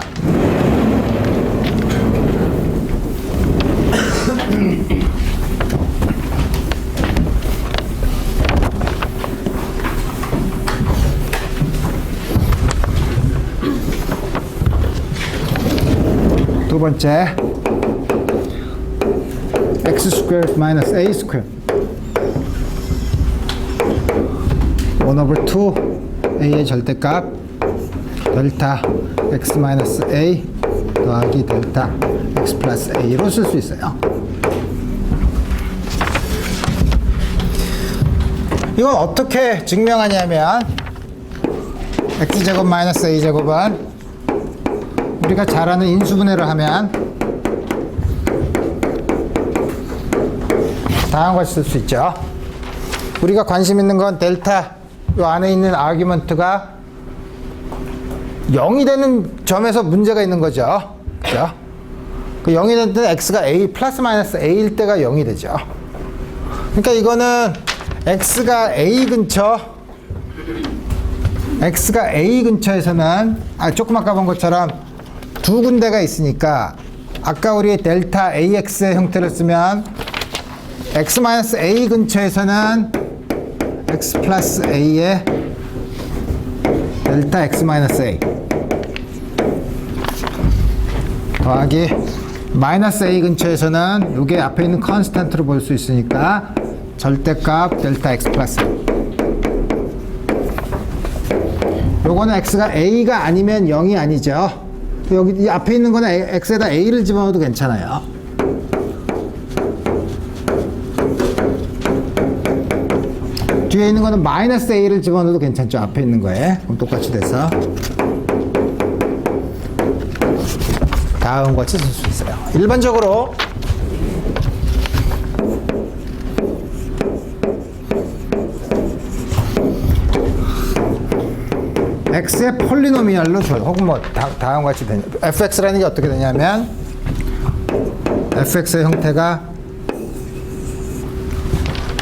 [SPEAKER 1] 두 번째 x 스퀘어 마이너스 a 스퀘어 1/2 a의 절대값 델타 x 마이너스 a 더하기 델타 x 플러스 a로 쓸 수 있어요. 이건 어떻게 증명하냐면 x제곱 마이너스 a제곱은 우리가 잘 아는 인수분해를 하면 다음과 같이 쓸 수 있죠. 우리가 관심 있는 건 델타 요 안에 있는 아규먼트가 0이 되는 점에서 문제가 있는 거죠. 그죠? 그 0이 될 때는 x가 a 플러스 마이너스 a일 때가 0이 되죠. 그러니까 이거는 x가 a 근처에서는 조금 아까 본 것처럼 두 군데가 있으니까 아까 우리 델타 AX의 형태를 쓰면 x-a 근처에서는 x 플러스 a의 델타 x-a 더하기 마이너스 a 근처에서는 이게 앞에 있는 컨스탄트로 볼 수 있으니까 절대값 델타 x 플러스 요거는 x가 a가 아니면 0이 아니죠. 여기 이 앞에 있는 거는 x에다 a를 집어넣어도 괜찮아요. 뒤에 있는 거는 마이너스 a를 집어넣어도 괜찮죠. 앞에 있는 거에. 그럼 똑같이 돼서 다음과 같이 쓸 수 있어요. 일반적으로 x의 폴리노미얼로 줘요. 혹은 뭐 다음과 같이 되냐. fx라는 게 어떻게 되냐면 fx의 형태가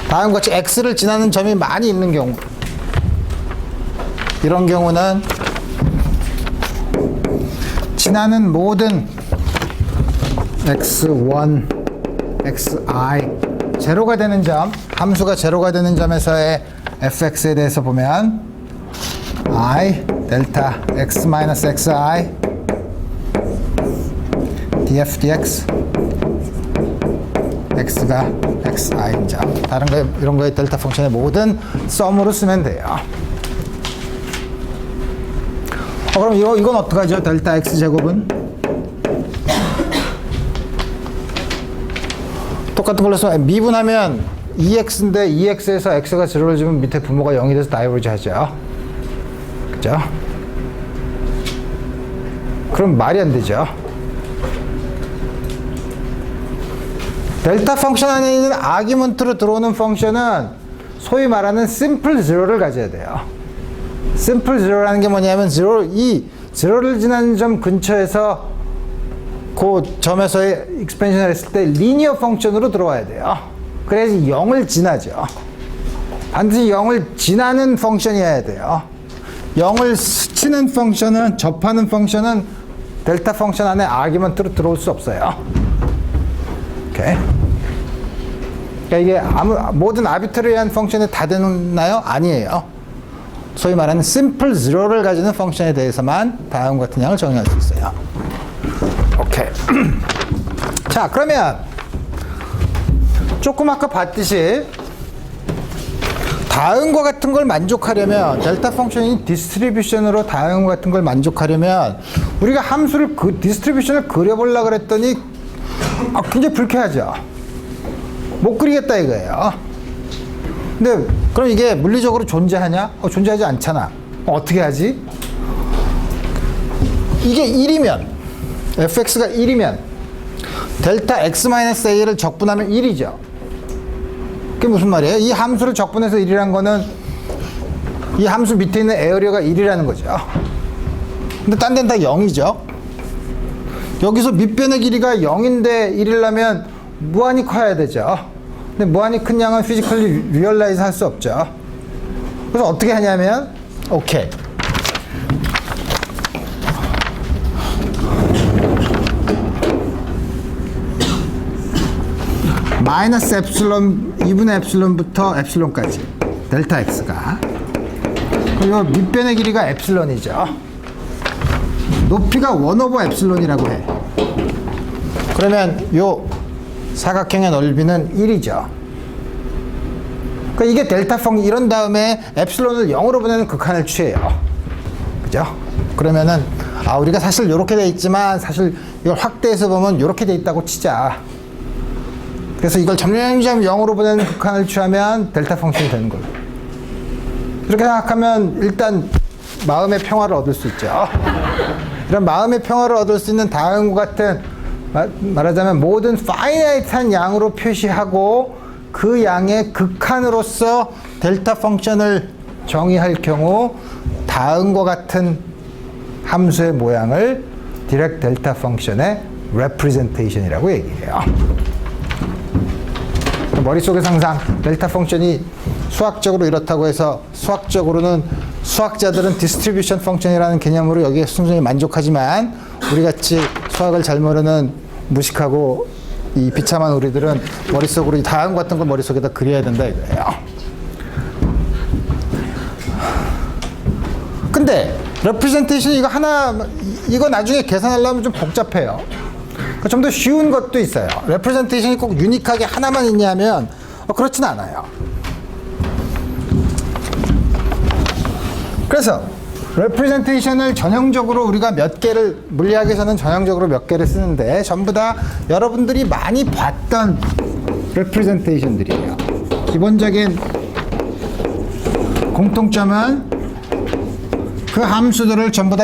[SPEAKER 1] 다음과 같이 x를 지나는 점이 많이 있는 경우, 이런 경우는 지나는 모든 x1, xi 제로가 되는 점, 함수가 제로가 되는 점에서의 fx에 대해서 보면 I 델타 x 마이너스 xi df dx x가 xi인 점, 다른 거 이런 거에 델타 펑션의 모든 썸으로 쓰면 돼요. 그럼 이건 어떡하죠? 델타 x 제곱은 똑같은 걸로 쓰면 미분하면 2x인데 2x에서 x가 제로를 주면 밑에 분모가 0이 돼서 다이버지 하죠. 그죠? 그럼 말이 안 되죠. 델타 펑션 안에 있는 아규먼트로 들어오는 펑션은 소위 말하는 심플 제로를 가져야 돼요. 심플 제로라는 게 뭐냐면 제로를 지나는 점 근처에서 그 점에서의 익스펜션을 했을 때 리니어 펑션으로 들어와야 돼요. 그래야지 0을 지나죠. 반드시 0을 지나는 펑션이어야 돼요. 0을 스치는 펑션은, 접하는 펑션은 델타 펑션 안에 아규먼트로 들어올 수 없어요. 오케이. 그러니까 이게 모든 아비트리한 펑션에 다 되나요? 아니에요. 소위 말하는 심플 제로를 가지는 펑션에 대해서만 다음 같은 양을 정의할 수 있어요. 오케이. 자, 그러면 조금 아까 봤듯이 다음과 같은 걸 만족하려면 델타 펑션이 디스트리뷰션으로 다음과 같은 걸 만족하려면 우리가 함수를 그 디스트리뷰션을 그려보려고 그랬더니 굉장히 불쾌하죠. 못 그리겠다 이거예요. 근데 그럼 이게 물리적으로 존재하냐? 존재하지 않잖아. 어떻게 하지? 이게 1이면 fx가 1이면 델타 x-a를 적분하면 1이죠. 그게 무슨 말이에요? 이 함수를 적분해서 1이라는 거는 이 함수 밑에 있는 에어리어가 1이라는 거죠. 근데 딴 데는 다 0이죠. 여기서 밑변의 길이가 0인데 1이려면 무한히 커야 되죠. 근데 무한히 큰 양은 피지컬리 리얼라이즈 할 수 없죠. 그래서 어떻게 하냐면 오케이. 마이너스 엡실론 2분의 엡실론부터 엡실론까지 델타 x가 그리고 밑변의 길이가 엡실론이죠. 높이가 1/, 엡실론이라고 해. 그러면 요 사각형의 넓이는 1이죠. 그러니까 이게 델타 펑 이런 다음에 엡실론을 0으로 보내는 극한을 취해요. 그죠? 그러면은 우리가 사실 이렇게 돼 있지만 사실 이걸 확대해서 보면 이렇게 돼 있다고 치자. 그래서 이걸 점점 0으로 보내는 극한을 취하면 델타 펑션이 되는 거예요. 이렇게 생각하면 일단 마음의 평화를 얻을 수 있죠. 이런 마음의 평화를 얻을 수 있는 다음과 같은 말하자면 모든 파이나이트한 양으로 표시하고 그 양의 극한으로서 델타 펑션을 정의할 경우 다음과 같은 함수의 모양을 디렉트 델타 펑션의 representation이라고 얘기해요. 머릿속에서 항상 델타 펑션이 수학적으로 이렇다고 해서 수학자들은 디스트리뷰션 펑션이라는 개념으로 여기에 순전히 만족하지만 우리같이 수학을 잘 모르는 무식하고 이 비참한 우리들은 머릿속으로 이 다음 같은 걸 머릿속에다 그려야 된다 이거예요. 근데 representation 이거 나중에 계산하려면 좀 복잡해요. 좀 더 쉬운 것도 있어요. representation이 꼭 유니크하게 하나만 있냐면 그렇진 않아요. 그래서 representation을 전형적으로 우리가 물리학에서는 전형적으로 몇 개를 쓰는데 전부 다 여러분들이 많이 봤던 representation들이에요. 기본적인 공통점은 그 함수들을 전부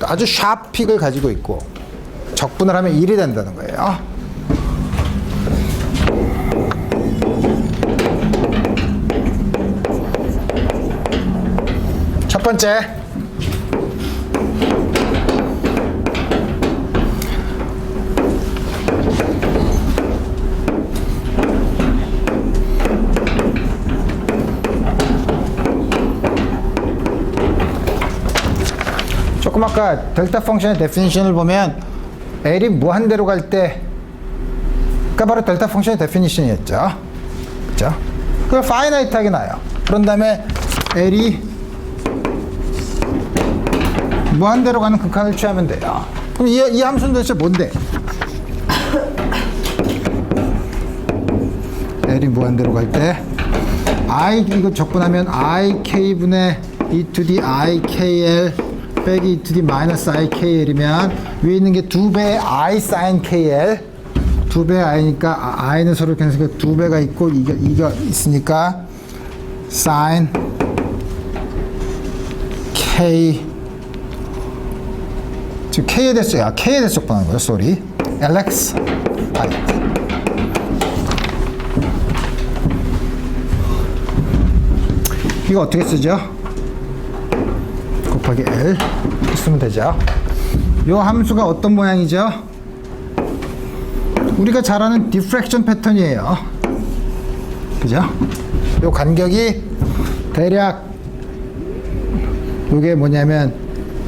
[SPEAKER 1] 아주 샤픽을 가지고 있고 적분을 하면 1이 된다는 거예요. 첫 번째, 조금 아까 델타 펑션의 데피니션을 보면 L이 무한대로 갈 때, 그러니까 바로 델타 펑션의 데피니션이었죠. 그죠? 그걸 파이나이트하게 나요. 그런 다음에 L이 무한대로 가는 극한을 취하면 돼요. 그럼 이 함수는 도대체 뭔데? L이 무한대로 갈 때, 이거 적분하면 ik분의 e to the ikl 빼기 e to the minus ikl이면 위에 있는 게 2배의 i sin kl 2배의 i니까 i는 서로 캔슬해서 2배가 있고 이가 있으니까 sin k 지금 k에 대해서 적분하는 거예요. sorry. lx i 이거 어떻게 쓰죠? 곱하기 L 쓰면 되죠. 이 함수가 어떤 모양이죠? 우리가 잘 아는 디프렉션 패턴이에요. 그죠? 이 간격이 대략 이게 뭐냐면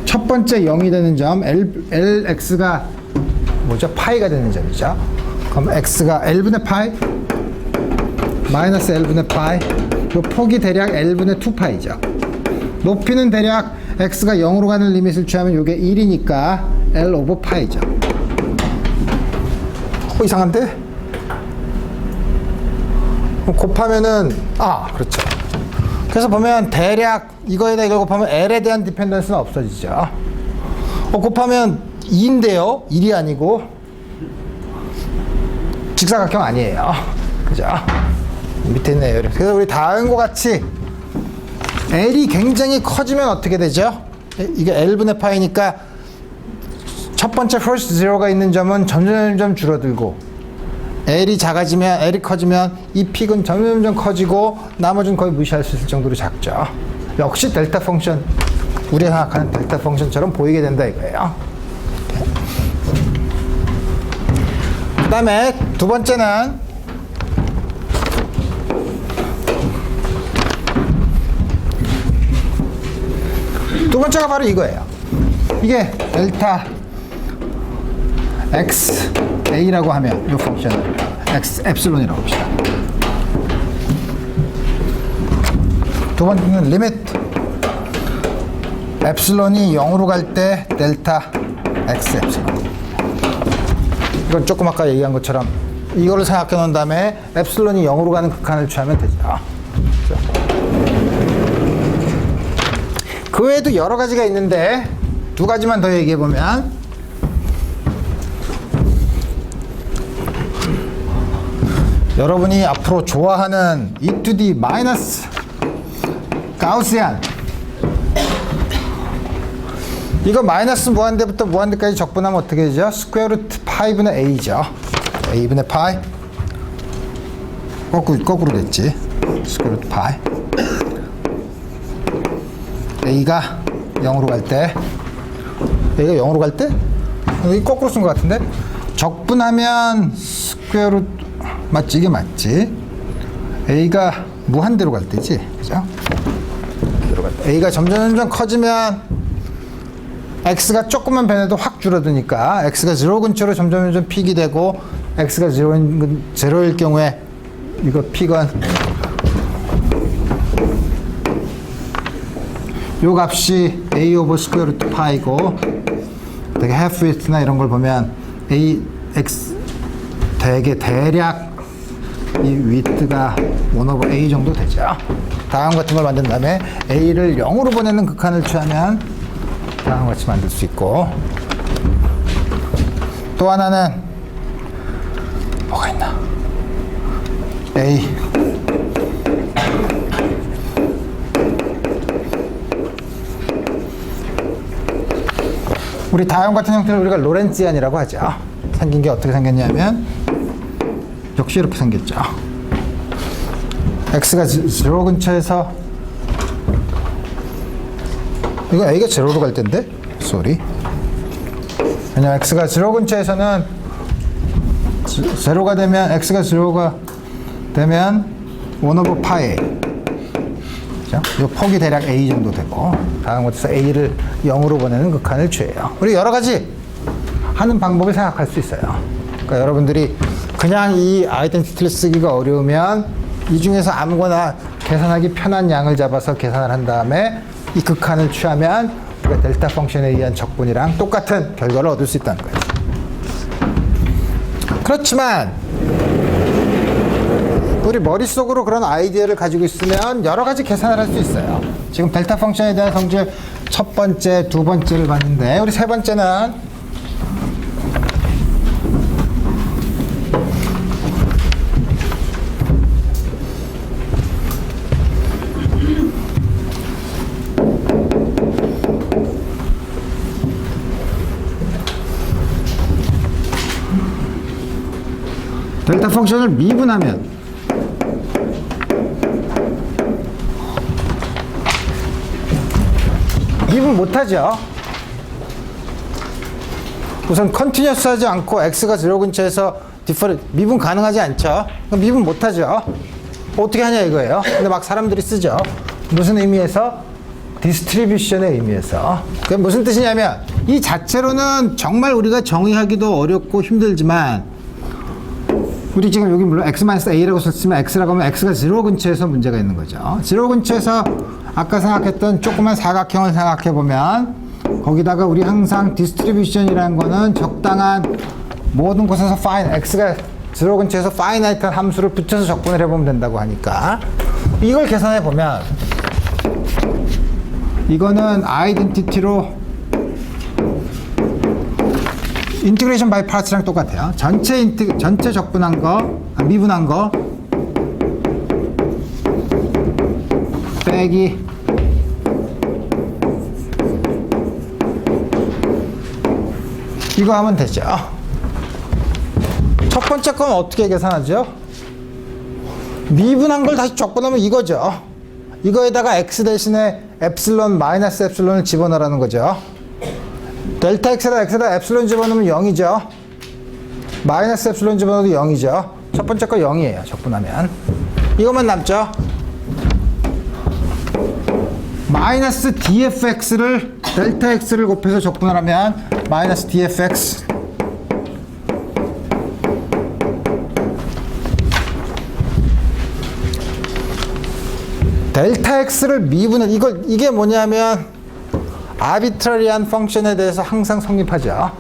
[SPEAKER 1] 첫 번째 0이 되는 점 LX가 뭐죠? 파이가 되는 점이죠. 그럼 X가 L분의 파이 마이너스 L분의 파이 이 폭이 대략 L분의 2파이죠. 높이는 대략 x가 0으로 가는 리밋을 취하면 이게 1이니까 L 오버 파이죠. 이상한데? 곱하면은 그렇죠. 그래서 보면 대략 이거에다 이걸 곱하면 L에 대한 디펜던스는 없어지죠. 곱하면 2인데요. 1이 아니고 직사각형 아니에요. 그죠? 밑에 있네요. 그래서 우리 다음과 같이 L이 굉장히 커지면 어떻게 되죠? 이게 L분의 파이니까 첫 번째 first zero가 있는 점은 점점 줄어들고 L이 작아지면 L이 커지면 이 픽은 점점 커지고 나머지는 거의 무시할 수 있을 정도로 작죠. 역시 델타 펑션, 우리가 생각하는 델타 펑션처럼 보이게 된다 이거예요. 그 다음에 두 번째는 두 번째가 바로 이거예요. 이게 델타 x a라고 하면 이 펑션을 x 엡실론이라고 합시다. 두 번째는 리밋 엡실론이 0으로 갈 때 델타 x 엡실론. 이건 조금 아까 얘기한 것처럼 이거를 생각해 놓은 다음에 엡실론이 0으로 가는 극한을 취하면 되죠. 그 외에도 여러 가지가 있는데 두 가지만 더 얘기해 보면 여러분이 앞으로 좋아하는 e to the 마이너스 가우시안, 이거 마이너스 무한대부터 무한대까지 적분하면 어떻게 되죠? 스퀘어 루트 파이분의 a죠. a분의 파이 거꾸로 됐지. 스퀘어 루트 파이 a가 0으로 갈 때, a가 0으로 갈 때? 여기 거꾸로 쓴 것 같은데? 적분하면 스퀘어 루트, 맞지? 이게 맞지? a가 무한대로 갈 때지? 그죠? a가 점점 커지면 x가 조금만 변해도 확 줄어드니까 x가 0 근처로 점점 픽이 되고 x가 0일 경우에 이거 픽은 요 값이 a 오버 스퀘어 루트 파이고 되게 half width나 이런 걸 보면 a x 대략 이 width가 1 over a 정도 되죠. 다음 같은 걸 만든 다음에 a를 0으로 보내는 극한을 취하면 다음 같이 만들 수 있고, 또 하나는 뭐가 있나? a 우리 다음 같은 형태를 우리가 로렌ți안이라고 하죠. 생긴 게 어떻게 생겼냐면 역시 이렇게 생겼죠. x가 0 근처에서 이거 a가 0로 갈 텐데? 쏘리. 왜냐면 x가 0 근처에서는 0가 되면 x가 0가 되면 1 over 파이. 이 폭이 대략 a 정도 되고 다음 것에서 a를 0으로 보내는 극한을 취해요. 우리 여러 가지 하는 방법을 생각할 수 있어요. 그러니까 여러분들이 그냥 이 아이덴티티를 쓰기가 어려우면 이 중에서 아무거나 계산하기 편한 양을 잡아서 계산을 한 다음에 이 극한을 취하면 우리가 델타 펑션에 의한 적분이랑 똑같은 결과를 얻을 수 있다는 거예요. 그렇지만 우리 머릿속으로 그런 아이디어를 가지고 있으면 여러 가지 계산을 할 수 있어요. 지금 델타 펑션에 대한 성질 첫 번째, 두 번째를 봤는데 우리 세 번째는 델타 펑션을 미분하면 미분 못하죠. 우선 컨티뉴어스 하지 않고 x가 0 근처에서 미분 가능하지 않죠. 미분 못하죠. 어떻게 하냐 이거예요. 근데 막 사람들이 쓰죠. 무슨 의미에서? 디스트리뷰션의 의미에서. 그게 무슨 뜻이냐면 이 자체로는 정말 우리가 정의하기도 어렵고 힘들지만 우리 지금 여기 물론 x-a라고 썼지만 x라고 하면 x가 0 근처에서 문제가 있는 거죠. 0 근처에서 아까 생각했던 조그만 사각형을 생각해 보면 거기다가 우리 항상 디스트리뷰션이라는 거는 적당한 모든 곳에서 x가 0 근처에서 파이나이트한 함수를 붙여서 적분을 해보면 된다고 하니까 이걸 계산해 보면 이거는 아이덴티티로 인티그레이션 바이 파츠랑 똑같아요. 전체 적분한 거, 미분한 거 빼기 이거 하면 되죠. 첫 번째 건 어떻게 계산하죠? 미분한 걸 다시 적분하면 이거죠. 이거에다가 x 대신에 엡실론 마이너스 엡실론을 집어넣으라는 거죠. 델타 x에다 엡실론 집어넣으면 0이죠. 마이너스 엡실론 집어넣어도 0이죠. 첫 번째 거 0이에요. 적분하면. 이것만 남죠. 마이너스 dfx를 델타 x를 곱해서 적분하면 마이너스 dfx 델타 x를 미분을 이게 뭐냐면 아비트러리한 펑션에 대해서 항상 성립하죠.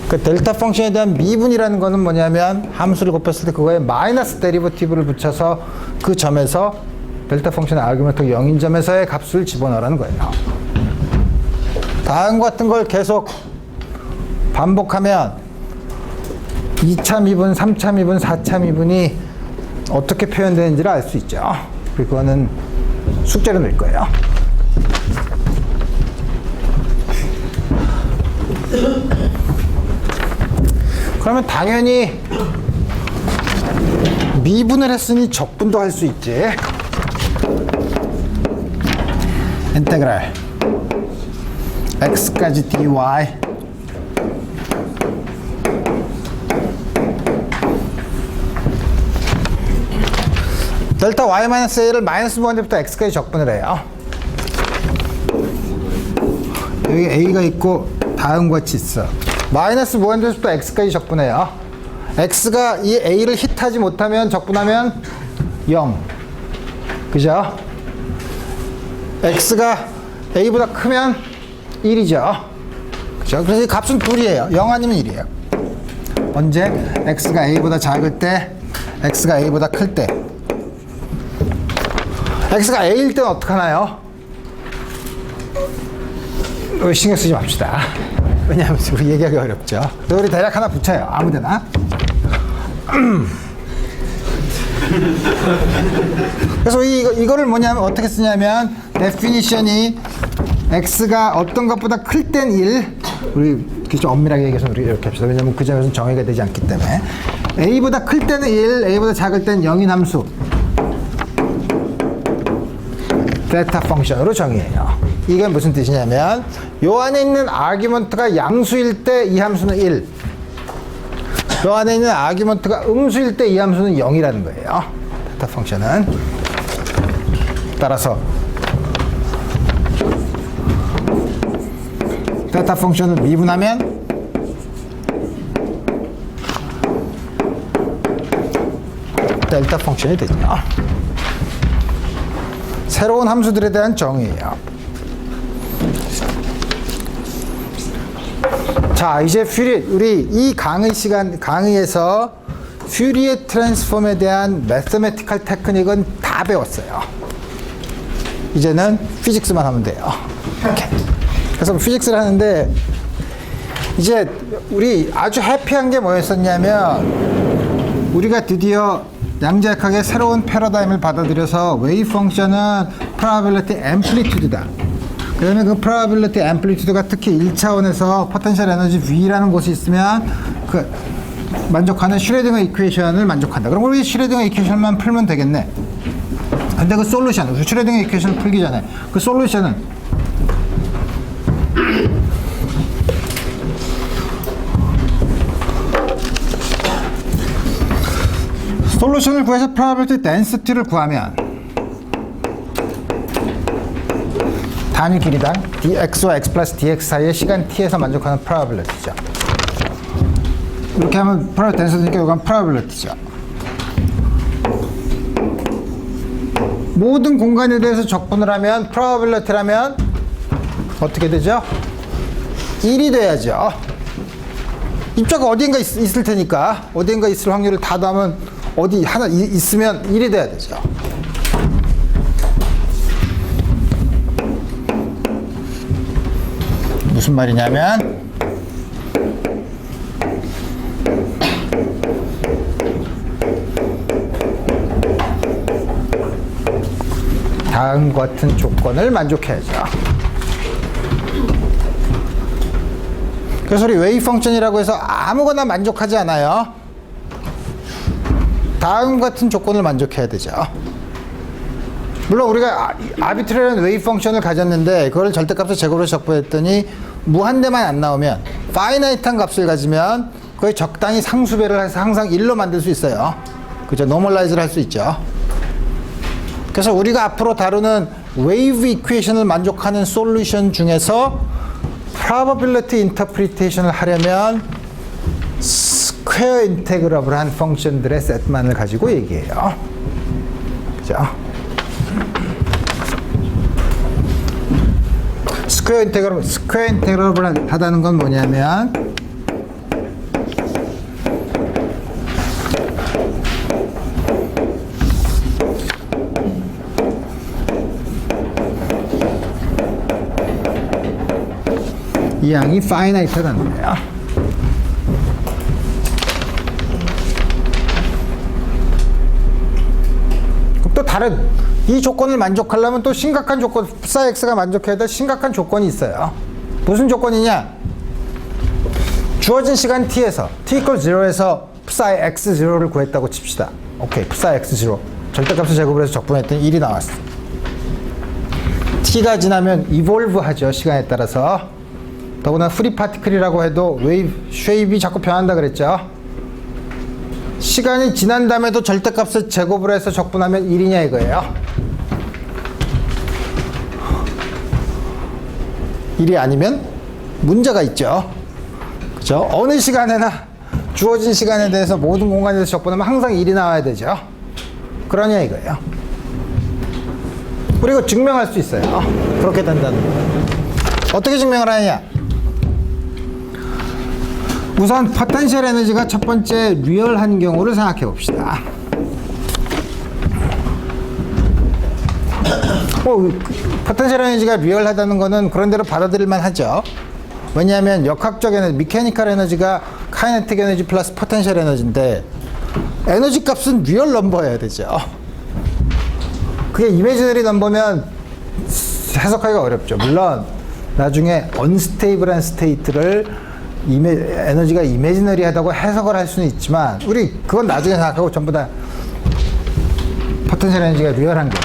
[SPEAKER 1] 그 델타 펑션에 대한 미분이라는 거는 뭐냐면 함수를 곱했을 때 그거에 마이너스 데리버티브를 붙여서 그 점에서 델타 펑션의 아르규먼트 0인 점에서의 값을 집어넣으라는 거예요. 다음과 같은 걸 계속 반복하면 2차 미분, 3차 미분, 4차 미분이 어떻게 표현되는지를 알 수 있죠. 그거는 숙제로 낼 거예요. 그러면 당연히 미분을 했으니 적분도 할 수 있지. 인테그랄 x까지 dy 델타 y-a를 마이너스 무한대부터 x까지 적분을 해요. 여기 a가 있고 다음과 같이 있어. 마이너스 무한대부터 x까지 적분해요. x가 이 a를 히트하지 못하면 적분하면 0. 그죠? x가 a보다 크면 1이죠. 그죠? 그래서 이 값은 둘이에요. 0 아니면 1이에요. 언제? x가 a보다 작을 때, x가 a보다 클 때. x가 a일 때는 어떡하나요? 우리 신경 쓰지 맙시다. 왜냐하면 우리 얘기하기 어렵죠. 우리 대략 하나 붙여요. 아무데나. 그래서 이거를 뭐냐면 어떻게 쓰냐면 definition이 x가 어떤 것보다 클 땐 1. 우리 좀 엄밀하게 얘기해서 우리 이렇게 합시다. 왜냐면 그 점에서는 정의가 되지 않기 때문에 a보다 클 때는 1, a보다 작을 땐 0인 함수 베타 펑션으로 정의해요. 이게 무슨 뜻이냐면 요 안에 있는 아규먼트가 양수일 때 이 함수는 1, 요 안에 있는 아규먼트가 음수일 때 이 함수는 0이라는 거예요. 베타 펑션은. 따라서 베타 펑션을 미분하면 델타 펑션이 되죠. 새로운 함수들에 대한 정의예요. 자, 이제 우리 이 강의에서 퓨리에 트랜스폼에 대한 매스메티컬 테크닉은 다 배웠어요. 이제는 피직스만 하면 돼요. 이렇게. 그래서 피직스를 하는데 이제 우리 아주 해피한 게 뭐였었냐면 우리가 드디어 양자역학의 새로운 패러다임을 받아들여서 웨이브 펑션은 probability amplitude다. 그러면 그 probability amplitude가 특히 1차원에서 포텐셜 에너지 V라는 곳이 있으면 그 만족하는 슈레딩거 이퀘이션을 만족한다. 그럼 우리 슈레딩거 이퀘이션만 풀면 되겠네. 근데 그 솔루션, 슈레딩거 이퀘이션을 풀기 전에 그 솔루션은 솔루션을 구해서 probability density를 구하면 단위 길이당 dx와 x 플러스 dx 사이의 시간 t에서 만족하는 probability죠. 이렇게 하면 probability density니까 이건 probability죠. 모든 공간에 대해서 적분을 하면 probability라면 어떻게 되죠? 1이 돼야죠. 입자가 어딘가 있을 테니까 어딘가 있을 확률을 다 더하면 어디 하나 있으면 1이 돼야 되죠. 무슨 말이냐면 다음 같은 조건을 만족해야죠. 그래서 우리 웨이브 펑션이라고 해서 아무거나 만족하지 않아요. 다음 같은 조건을 만족해야 되죠. 물론 우리가 아비트리한 웨이브 펑션을 가졌는데 그걸 절대값의 제곱으로 적분했더니 무한대만 안 나오면 파이나이트한 값을 가지면 거의 적당히 상수배를 해서 항상 1로 만들 수 있어요. 그죠? 노멀라이즈를 할 수 있죠. 그래서 우리가 앞으로 다루는 웨이브 이퀘이션을 만족하는 솔루션 중에서 probability interpretation을 하려면 스퀘어 인테그러블한 펑션들의 셋만을 가지고 얘기해요. 그죠? 스퀘어 인테그러블 하다는 건 뭐냐면 이 양이 파이나이트하다는 거예요. 또 다른 이 조건을 만족하려면 또 심각한 조건, psi x가 만족해야 될 심각한 조건이 있어요. 무슨 조건이냐? 주어진 시간 t에서 t equals 0에서 psi x 0를 구했다고 칩시다. 오케이, psi x 0 절대값을 제곱을 해서 적분했더니 1이 나왔어. t가 지나면 evolve 하죠, 시간에 따라서. 더구나 프리 파티클이라고 해도 쉐입이 자꾸 변한다 그랬죠. 시간이 지난 다음에도 절대값을 제곱을 해서 적분하면 1이냐 이거예요. 1이 아니면 문제가 있죠. 그죠? 어느 시간에나 주어진 시간에 대해서 모든 공간에서 적분하면 항상 1이 나와야 되죠. 그러냐 이거예요. 그리고 증명할 수 있어요. 그렇게 된다는 거예요. 어떻게 증명을 하느냐? 우선 포텐셜 에너지가 첫 번째 리얼한 경우를 생각해 봅시다. 포텐셜 에너지가 리얼하다는 거는 그런 대로 받아들일만 하죠. 왜냐하면 역학적 에너지, 미케니컬 에너지가 카이네틱 에너지 플러스 포텐셜 에너지인데 에너지 값은 리얼 넘버여야 되죠. 그게 이미지너리 넘버면 해석하기가 어렵죠. 물론 나중에 언스테이블한 스테이트를 에너지가 이미지너리하다고 해석을 할 수는 있지만 우리 그건 나중에 생각하고 전부 다 포텐셜 에너지가 리얼한 거.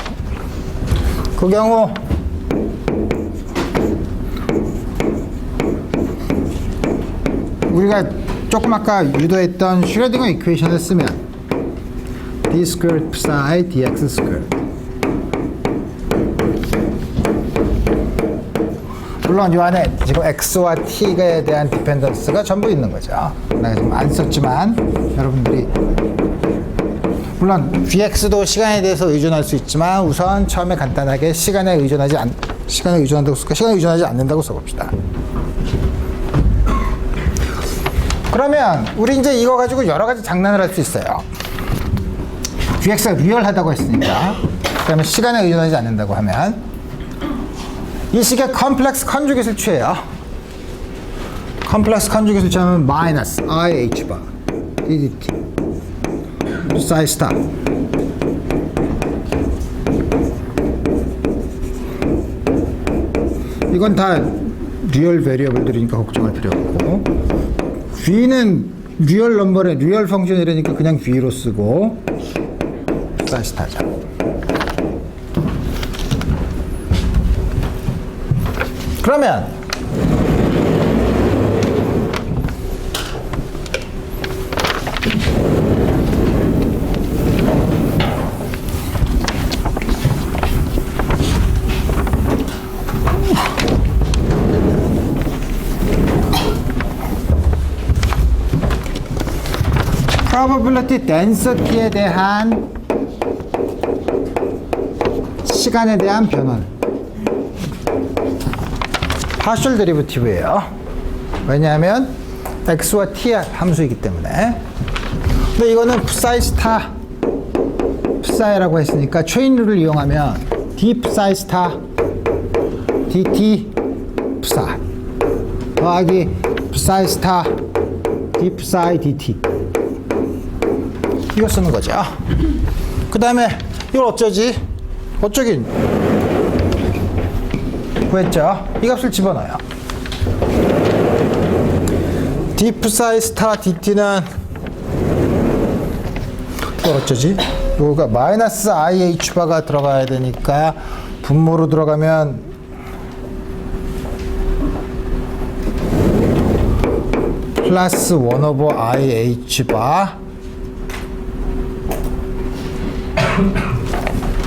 [SPEAKER 1] 그 경우 우리가 조금 아까 유도했던 슈레딩거 이퀘이션을 쓰면 d squared psi dx squared. 물론 이 안에 지금 x와 t에 대한 디펜던스가 전부 있는 거죠. 내가 지금 안 썼지만 여러분들이 물론 vx도 시간에 대해서 의존할 수 있지만 우선 처음에 간단하게 시간에 의존하지 않는다고 써봅시다. 그러면 우리 이제 이거 가지고 여러 가지 장난을 할 수 있어요. vx가 리얼하다고 했으니까 그러면 시간에 의존하지 않는다고 하면 이 식의 컴플렉스 컨주게이트를 취해요. 컴플렉스 컨주게이트를 취하면 마이너스 IH 바 DDT psi 스타 이건 다 리얼 베리어블들이니까 걱정할 필요 없고 V는 리얼 넘버래 리얼 펑션이라니까 그냥 V로 쓰고 psi 스타죠. 그러면 probability density에 대한 시간에 대한 변화 파셜 데리버티브예요. 왜냐하면 x와 t 함수이기 때문에. 근데 이거는 psi 스타 psi라고 했으니까 체인 룰을 이용하면 d psi 스타 dt psi 더하기 psi 스타 d psi dt. 이거 쓰는 거죠. 그 다음에 이걸 어쩌지? 어쩌긴 구했죠. 이 값을 집어넣어요. d psi 스타 dt는 이거 어쩌지? 이거가 마이너스 IH 바가 들어가야 되니까 분모로 들어가면 플러스 1 오버 IH 바.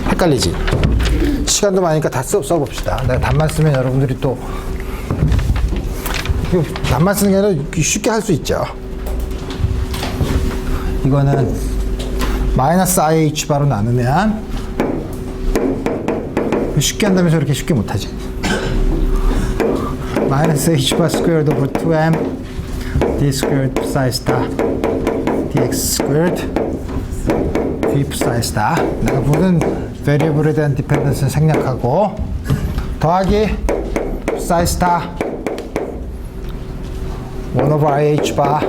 [SPEAKER 1] 헷갈리지? 시간도 많으니까 다 써봅시다. 내가 답만 쓰면 여러분들이 또 답만 쓰는 게 아니라 쉽게 할 수 있죠. 이거는 마이너스 IH 바로 나누면 쉽게 한다면서 이렇게 쉽게 못하지. 마이너스 H 바 스퀘어드 오버 2m d 스퀘어드 psi 스타 dx 스퀘어드 v psi 스타. 내가 보는 베리어블에 대한 디펜던스는 생략하고 더하기 psi 스타 1 over IH 바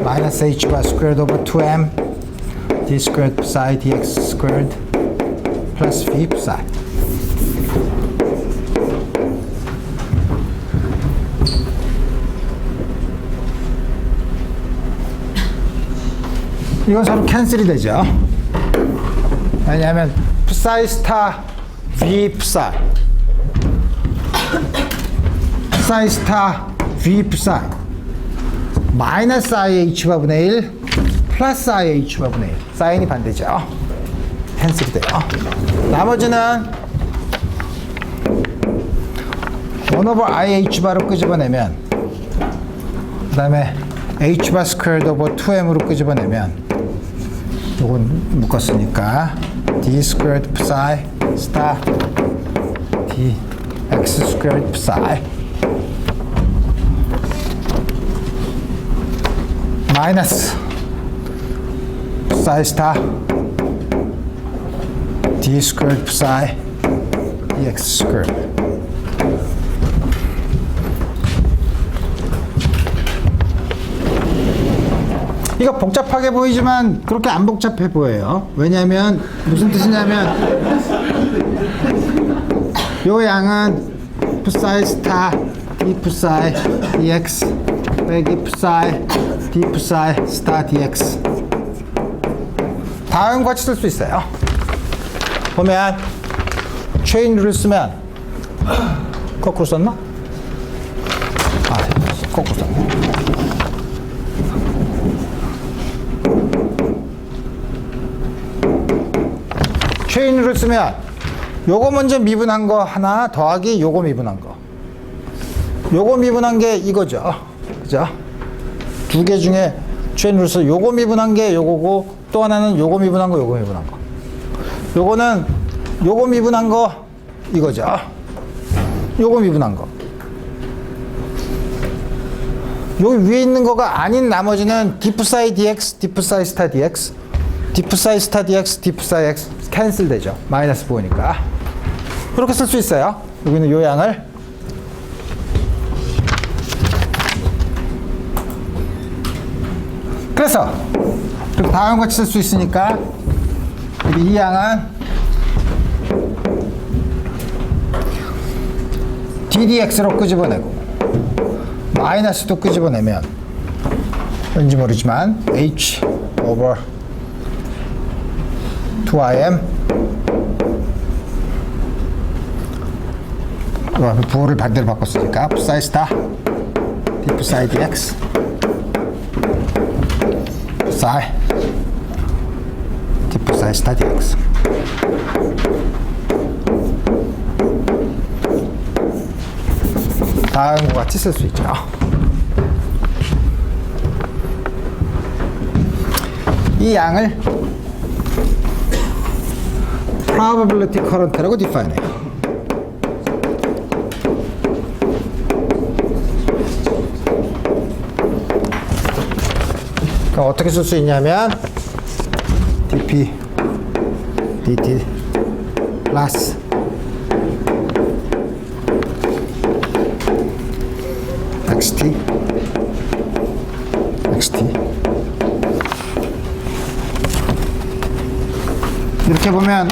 [SPEAKER 1] 마이너스 H 바 스퀘어드 오버 2m d 스퀘어드 psi dx 스퀘어드 플러스 v psi. 이건 서로 캔슬이 되죠. 왜냐하면 psi 스타 v psi psi 스타 v psi 마이너스 IH 바분의 1 플러스 IH 바분의 1 사인이 반대죠. 캔슬이 돼요. 나머지는 1 over IH 바로 끄집어내면 그 다음에 H 바 스퀘어드 오버 2m으로 끄집어내면 요건 묶었으니까 d 스퀘어드 psi 스타 d x 스퀘어드 psi 마이너스 psi 스타 d 스퀘어드 psi dx 스퀘어드. 이거 복잡하게 보이지만 그렇게 안 복잡해 보여요. 왜냐하면 무슨 뜻이냐면 요 양은 psi 스타 d psi dx 빼기 psi d psi 스타 dx 다음 같이 쓸 수 있어요. 보면 체인 룰을 쓰면 거꾸로 썼나? 아, 거꾸로 썼네. 체인으로 쓰면 요거 먼저 미분한 거 하나 더하기 요거 미분한 거. 요거 미분한 게 이거죠. 그죠? 두 개 중에 체인으로 써 요거 미분한 게 요거고 또 하나는 요거 미분한 거 요거 미분한 거. 요거는 요거 미분한 거 이거죠. 요거 미분한 거. 여기 위에 있는 거가 아닌 나머지는 d psi dx, d psi 스타 dx, d psi 스타 dx, d psi x 캔슬 되죠. 마이너스 보니까. 그렇게 쓸 수 있어요. 여기는 요 양을 그래서 다음 같이 쓸 수 있으니까 이 양은 ddx로 끄집어내고 마이너스도 끄집어내면 왠지 모르지만 h over 2im 부호를 반대로 바꿨으니까 psi 스타 d psi dx psi d psi 스타 dx 다음과 같이 쓸 수 있죠. 이 양을 probability current라고 define 해요. 그럼 어떻게 쓸 수 있냐면 dp dt 플러스 xt 이렇게 보면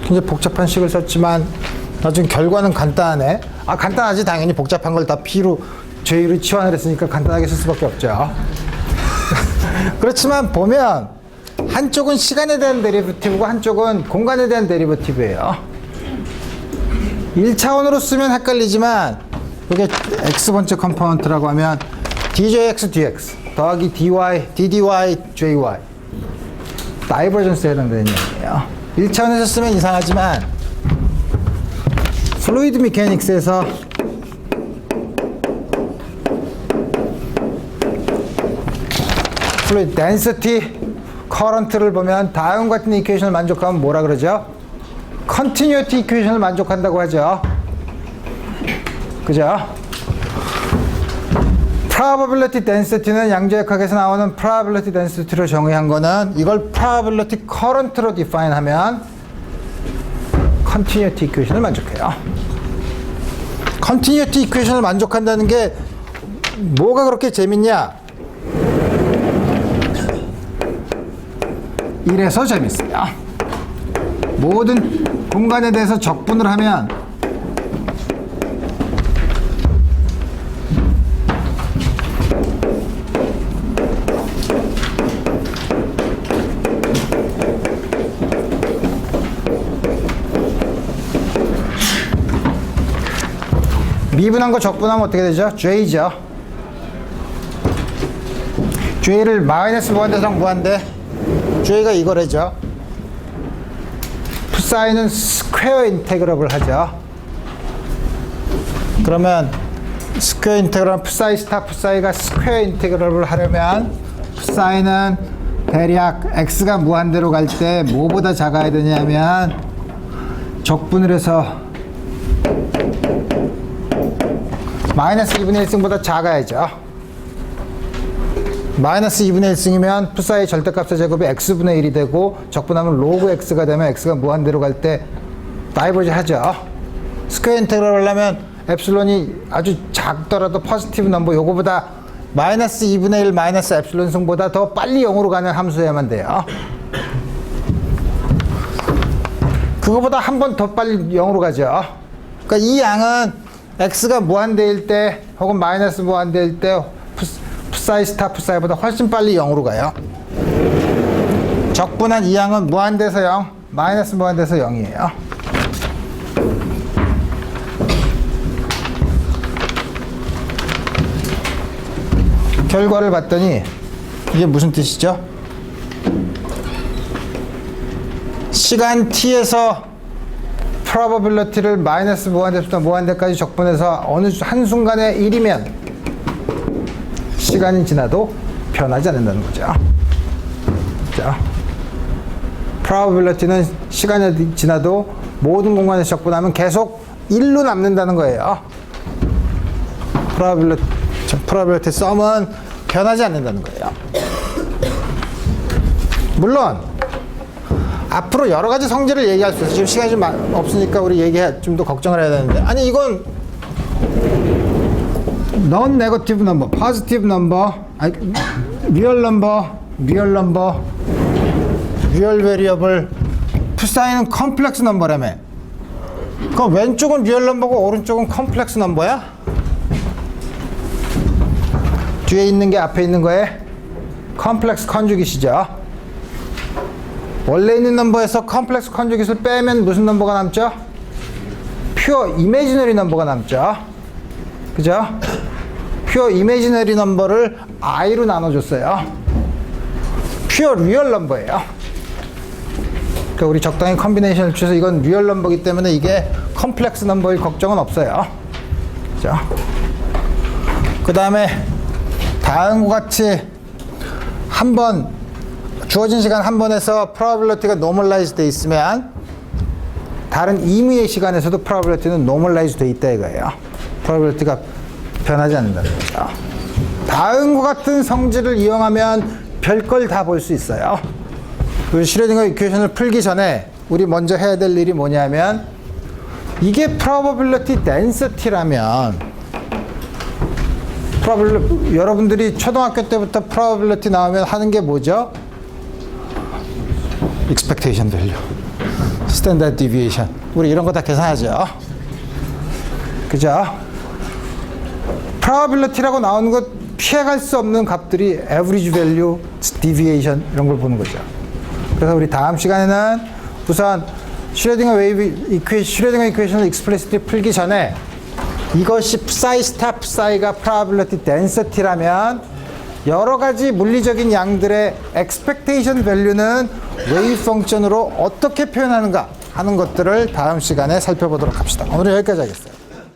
[SPEAKER 1] 굉장히 복잡한 식을 썼지만 나중에 결과는 간단하네. 간단하지. 당연히 복잡한 걸 다 P로 J로 치환을 했으니까 간단하게 쓸 수밖에 없죠. 그렇지만 보면 한쪽은 시간에 대한 데리버티브고 한쪽은 공간에 대한 데리버티브예요. 1차원으로 쓰면 헷갈리지만 이게 x번째 컴포넌트라고 하면 djx dx 더하기 dy ddy jy 다이버전스에 해당되는 얘기예요. 1차원에서 쓰면 이상하지만 플루이드 미케닉스에서 플루이드 덴시티 커런트를 보면 다음과 같은 이퀘이션을 만족하면 뭐라 그러죠? 컨티뉴티 이퀘이션을 만족한다고 하죠. 그죠? probability density는 양자역학에서 나오는 probability density로 정의한 거는 이걸 probability current로 define 하면 continuity equation을 만족해요. continuity equation을 만족한다는 게 뭐가 그렇게 재밌냐? 이래서 재밌어요. 모든 공간에 대해서 적분을 하면 미분한 거 적분하면 어떻게 되죠? J죠. J를 마이너스 무한대상 무한대 J가 이거래죠. 푸사이는 스퀘어 인테그럴을 하죠. 그러면 스퀘어 인테그럴 푸사이 스타 푸사이가 스퀘어 인테그럴을 하려면 푸사이는 대략 x가 무한대로 갈 때 뭐보다 작아야 되냐면 적분을 해서 마이너스 2분의 1승보다 작아야죠. 마이너스 2분의 1승이면 푸사의 절대값의 제곱이 x분의 1이 되고 적분하면 로그 x가 되면 x가 무한대로 갈 때 다이버지 하죠. 스퀘어 인테그럴 하려면 엡실론이 아주 작더라도 포지티브 넘버 요거보다 마이너스 2분의 1 마이너스 엡실론 승보다 더 빨리 0으로 가는 함수여야만 돼요. 그거보다 한 번 더 빨리 0으로 가죠. 그러니까 이 양은 x가 무한대일 때 혹은 마이너스 무한대일 때 푸사이 스타 푸사이보다 훨씬 빨리 0으로 가요. 적분한 이 양은 무한대에서 0, 마이너스 무한대에서 0이에요. 결과를 봤더니 이게 무슨 뜻이죠? 시간 t에서 probability를 마이너스 무한대부터 무한대까지 적분해서 어느 한순간에 1이면 시간이 지나도 변하지 않는다는 거죠. 자, probability는 시간이 지나도 모든 공간에서 적분하면 계속 1로 남는다는 거예요. probability sum은 변하지 않는다는 거예요. 물론 앞으로 여러 가지 성질을 얘기할 수 있어요. 지금 시간이 좀 없으니까 우리 좀 더 걱정을 해야 되는데. 아니, 이건 non-negative number, positive number, real number, real variable, 푸사이는 컴플렉스 넘버라며. 그럼 왼쪽은 리얼 넘버고 오른쪽은 컴플렉스 넘버야? 뒤에 있는 게 앞에 있는 거에 컴플렉스 컨주깃이죠. 원래 있는 넘버에서 컴플렉스 컨주깃을 빼면 무슨 넘버가 남죠? 퓨어 이미지너리 넘버가 남죠. 그죠? 퓨어 이미지너리 넘버를 i로 나눠줬어요. 퓨어 리얼 넘버예요. 그러니까 우리 적당히 컨비네이션을 취해서 이건 리얼 넘버이기 때문에 이게 컴플렉스 넘버일 걱정은 없어요. 그죠? 그 다음에 다음과 같이 한 번 주어진 시간 한 번에서 probability가 normalize 돼 있으면 다른 임의의 시간에서도 probability는 normalize 돼 있다 이거예요. probability가 변하지 않는다는 거죠. 다음과 같은 성질을 이용하면 별걸 다 볼 수 있어요. 우리 슈레딩거 이퀘이션을 풀기 전에 우리 먼저 해야 될 일이 뭐냐면 이게 probability density라면 여러분들이 초등학교 때부터 probability 나오면 하는 게 뭐죠? expectation value, standard deviation. 우리 이런 거 다 계산하죠. 그죠? probability라고 나오는 것 피해갈 수 없는 값들이 average value, deviation 이런 걸 보는 거죠. 그래서 우리 다음 시간에는 우선 슈레딩거 이퀘이션을 explicitly 풀기 전에 이것이 psi 스타 psi가 probability density라면 여러 가지 물리적인 양들의 expectation value는 wave 펑션으로 어떻게 표현하는가 하는 것들을 다음 시간에 살펴보도록 합시다. 오늘 여기까지 하겠어요.